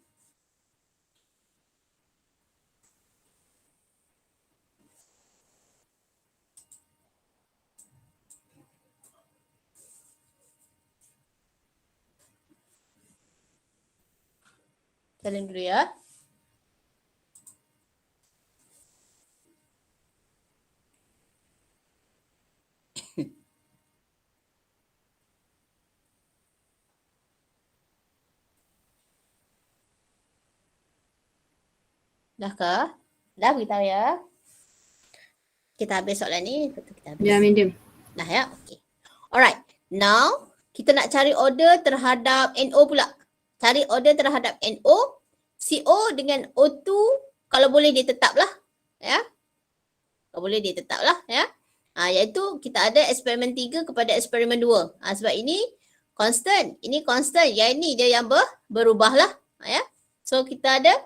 Salin dulu ya. Dah ke? Dah beritahu ya. Kita habis soalan ni. Betul kita habis.
Dah, madam.
Dah ya? Okay. Alright. Now, kita nak cari order terhadap NO pula. Cari order terhadap NO. CO dengan O2. Kalau boleh dia tetaplah. Ya. Kalau boleh dia tetaplah. Ya. Iaitu kita ada eksperimen 3 kepada eksperimen 2. Sebab ini constant. Ini constant. Yang ini dia yang berubah lah. Ya. So kita ada.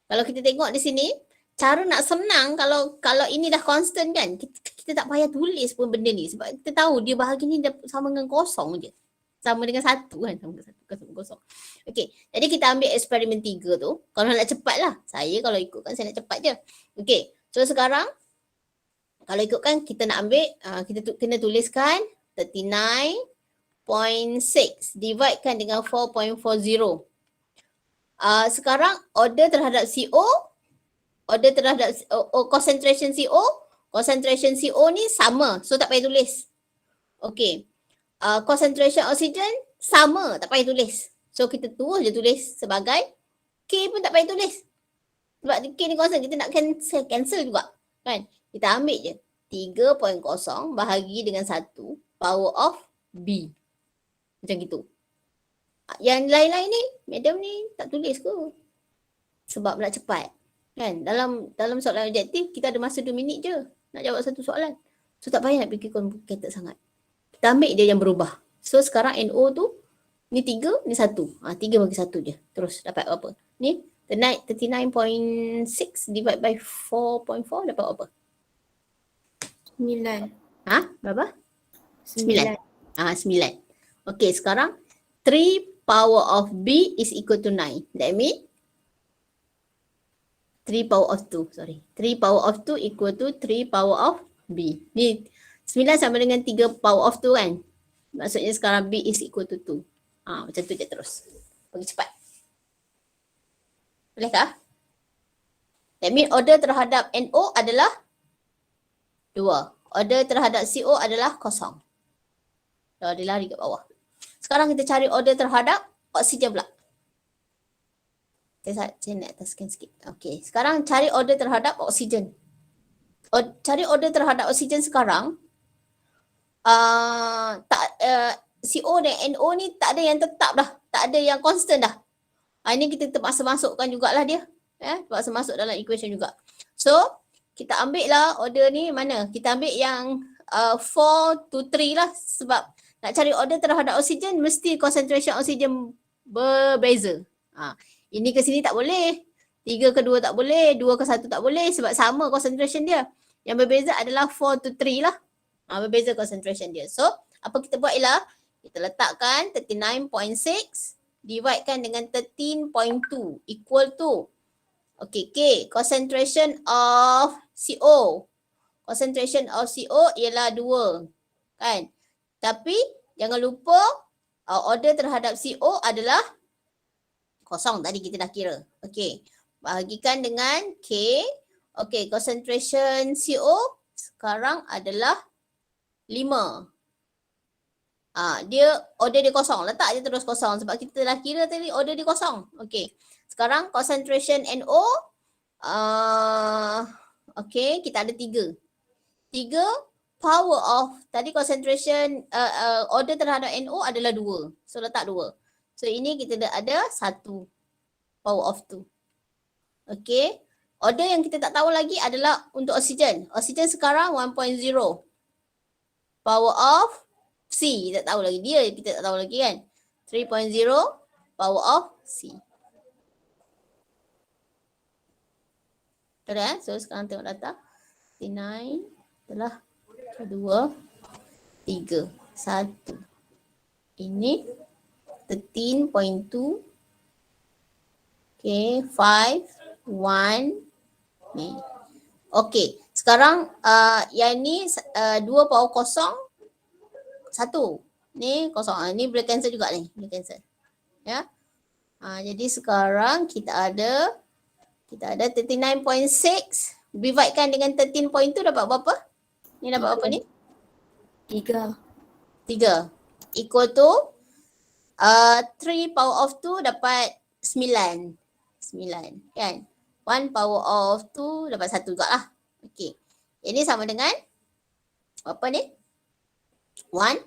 Kalau kita tengok di sini, cara nak senang kalau ini dah constant kan, kita tak payah tulis pun benda ni sebab kita tahu dia bahagi ni sama dengan kosong je. Sama dengan 1 kan, sama dengan 1 kosong. Okey, jadi kita ambil eksperimen 3 tu. Kalau nak cepat lah. Saya kalau ikutkan saya nak cepat je. Okey, so sekarang kalau ikutkan kita nak ambil, kita kena tuliskan 39.6 dividekan dengan 4.40. Sekarang order terhadap CO, order terhadap concentration CO, Concentration CO ni sama, so tak payah tulis. Okay. Concentration oksigen sama, tak payah tulis. So kita terus je tulis sebagai K pun tak payah tulis. Sebab K ni konstant, kita nak cancel juga. Kan? Kita ambil je 3.0 bahagi dengan 1 power of B. Macam gitu. Yang lain-lain ni, madam ni tak tulis ke? Sebab nak cepat. Kan? Dalam soalan objektif, kita ada masa 2 minit je nak jawab satu soalan. So tak payah nak fikir complicated sangat. Kita ambil dia yang berubah. So sekarang NO tu, ni 3, ni 1. 3 bagi 1 je. Terus dapat apa? Ni 39.6 divide by 4.4 dapat apa?
9.
Berapa?
9.
9. Okay, sekarang 3 power of B is equal to 9. That means 3 power of 2, 3 power of 2 equal to 3 power of B. Ni 9 sama dengan 3 power of 2 kan? Maksudnya sekarang B is equal to 2. Macam tu je terus. Pergi cepat. Bolehkah? That means order terhadap NO adalah 2. Order terhadap CO adalah 0. Dia lari kat bawah. Sekarang kita cari order terhadap oksigen pula. Saya nak ataskan sikit. Okay. Sekarang cari order terhadap oksigen. Cari order terhadap oksigen sekarang. CO dan NO ni tak ada yang tetap dah. Tak ada yang constant dah. Ini kita terpaksa masukkan jugalah dia. Terpaksa masuk dalam equation juga. So, kita ambil lah order ni mana? Kita ambil yang 4 to 3 lah. Sebab nak cari order terhadap oksigen, mesti concentration oksigen berbeza. Ini ke sini tak boleh. 3 ke 2 tak boleh. 2 ke 1 tak boleh. Sebab sama concentration dia. Yang berbeza adalah 4 to 3 lah. Berbeza concentration dia. So, apa kita buat ialah kita letakkan 39.6 dividekan dengan 13.2 equal to K, concentration of CO. Concentration of CO ialah 2. Kan? Tapi jangan lupa order terhadap CO adalah 0 tadi kita dah kira. Okey. Bahagikan dengan K. Okey, concentration CO sekarang adalah 5. Dia order dia 0. Letak je terus 0 sebab kita dah kira tadi order dia 0. Okey. Sekarang concentration NO okey, kita ada 3. 3 power of tadi concentration order terhadap NO adalah 2. So letak 2. So ini kita ada 1 power of 2. Okey. Order yang kita tak tahu lagi adalah untuk oksigen. Oksigen sekarang 1.0. Power of C. Kita tak tahu lagi. Dia kita tak tahu lagi kan. 3.0 power of C. Betul kan? So sekarang tengok data. 9 telah 2, 3, 1. Ini 13.2. Okay, 5, 1. Ni. Okay, sekarang yang ni 2 power kosong 1. Ni kosong. Ni boleh cancel juga ni. Boleh cancel. Ya. Jadi sekarang kita ada 39.6 dividekan dengan 13.2 dapat berapa? Ni dapat apa ni?
3.
Equal to 3 power of 2 dapat 9. Kan? 1 power of 2 dapat 1 juga lah. Okay. Ini sama dengan apa ni? 1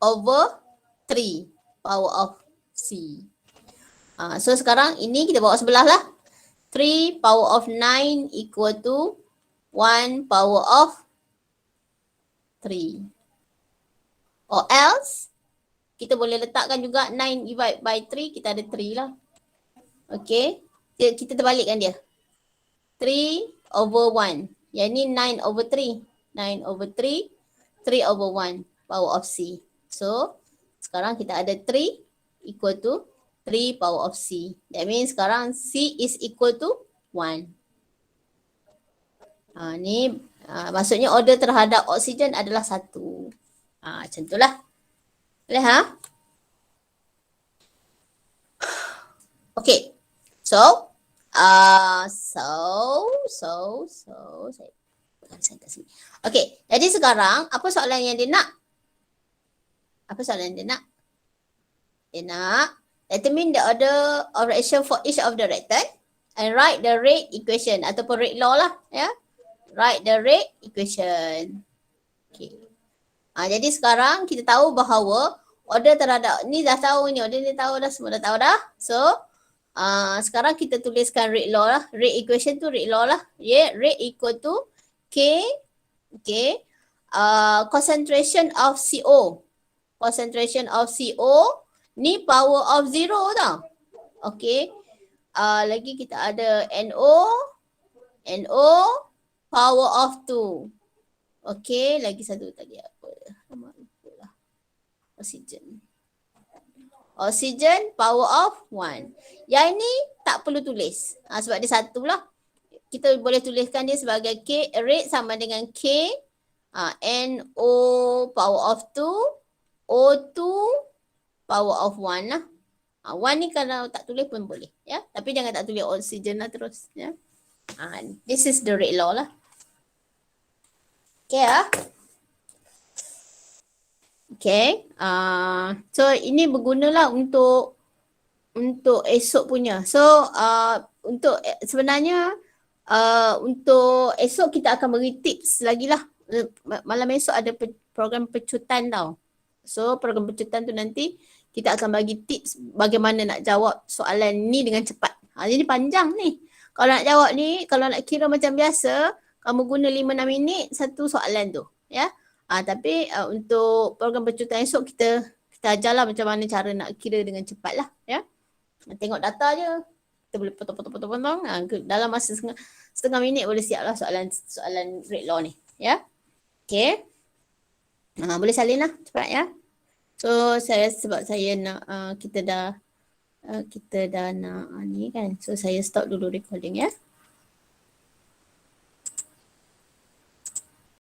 over 3 power of C. So sekarang ini kita bawa sebelah lah. 3 power of 9 equal to 1 power of 3. Or else, kita boleh letakkan juga 9 divide by 3, kita ada 3 lah. Okay. Kita terbalikkan dia. 3 over 1. Yang ni 9 over 3. 9 over 3. 3 over 1 power of C. So, sekarang kita ada 3 equal to 3 power of C. That means sekarang C is equal to 1. Maksudnya order terhadap oksigen adalah 1. Macam itulah. Boleh Okay. So, letakkan saya kat sini. Okey, jadi sekarang apa soalan yang dia nak? Apa soalan dia nak? Dia nak determine the order of reaction for each of the reactant and write the rate equation ataupun rate law lah, ya. Write the rate equation. Okey. Jadi sekarang kita tahu bahawa order terhadap ni dah tahu ni, order ni tahu dah, semua dah tahu dah. So sekarang kita tuliskan rate law lah. Rate equation tu rate law lah. Yeah, rate equal to K, okay, concentration of CO. Concentration of CO ni power of 0 tau. Okay. Lagi kita ada NO power of 2. Okay, lagi satu tadi apa? Nama lupa lah. Oxygen power of 1. Yang ni tak perlu tulis. Sebab dia satu lah. Kita boleh tuliskan dia sebagai K, rate sama dengan K, NO power of 2, O2 power of 1 lah. 1 ni kalau tak tulis pun boleh, ya. Tapi jangan tak tulis oxygen lah terus, ya. This is the rate law lah. Okay lah. Okay. So ini bergunalah untuk esok punya. So untuk sebenarnya untuk esok kita akan beri tips lagi lah. Malam esok ada program pecutan tau. So program pecutan tu nanti kita akan bagi tips bagaimana nak jawab soalan ni dengan cepat. Jadi panjang ni. Kalau nak jawab ni, kalau nak kira macam biasa, kamu guna 5-6 minit satu soalan tu, ya. Tapi untuk program pecutan esok kita ajarlah macam mana cara nak kira dengan cepat lah, ya. Tengok data je. Kita boleh potong. Dalam masa setengah minit boleh siap lah soalan rate law ni, ya. Okay. Boleh salin lah cepat, ya. So sebab saya nak kita dah nak ni kan. So saya stop dulu recording, ya.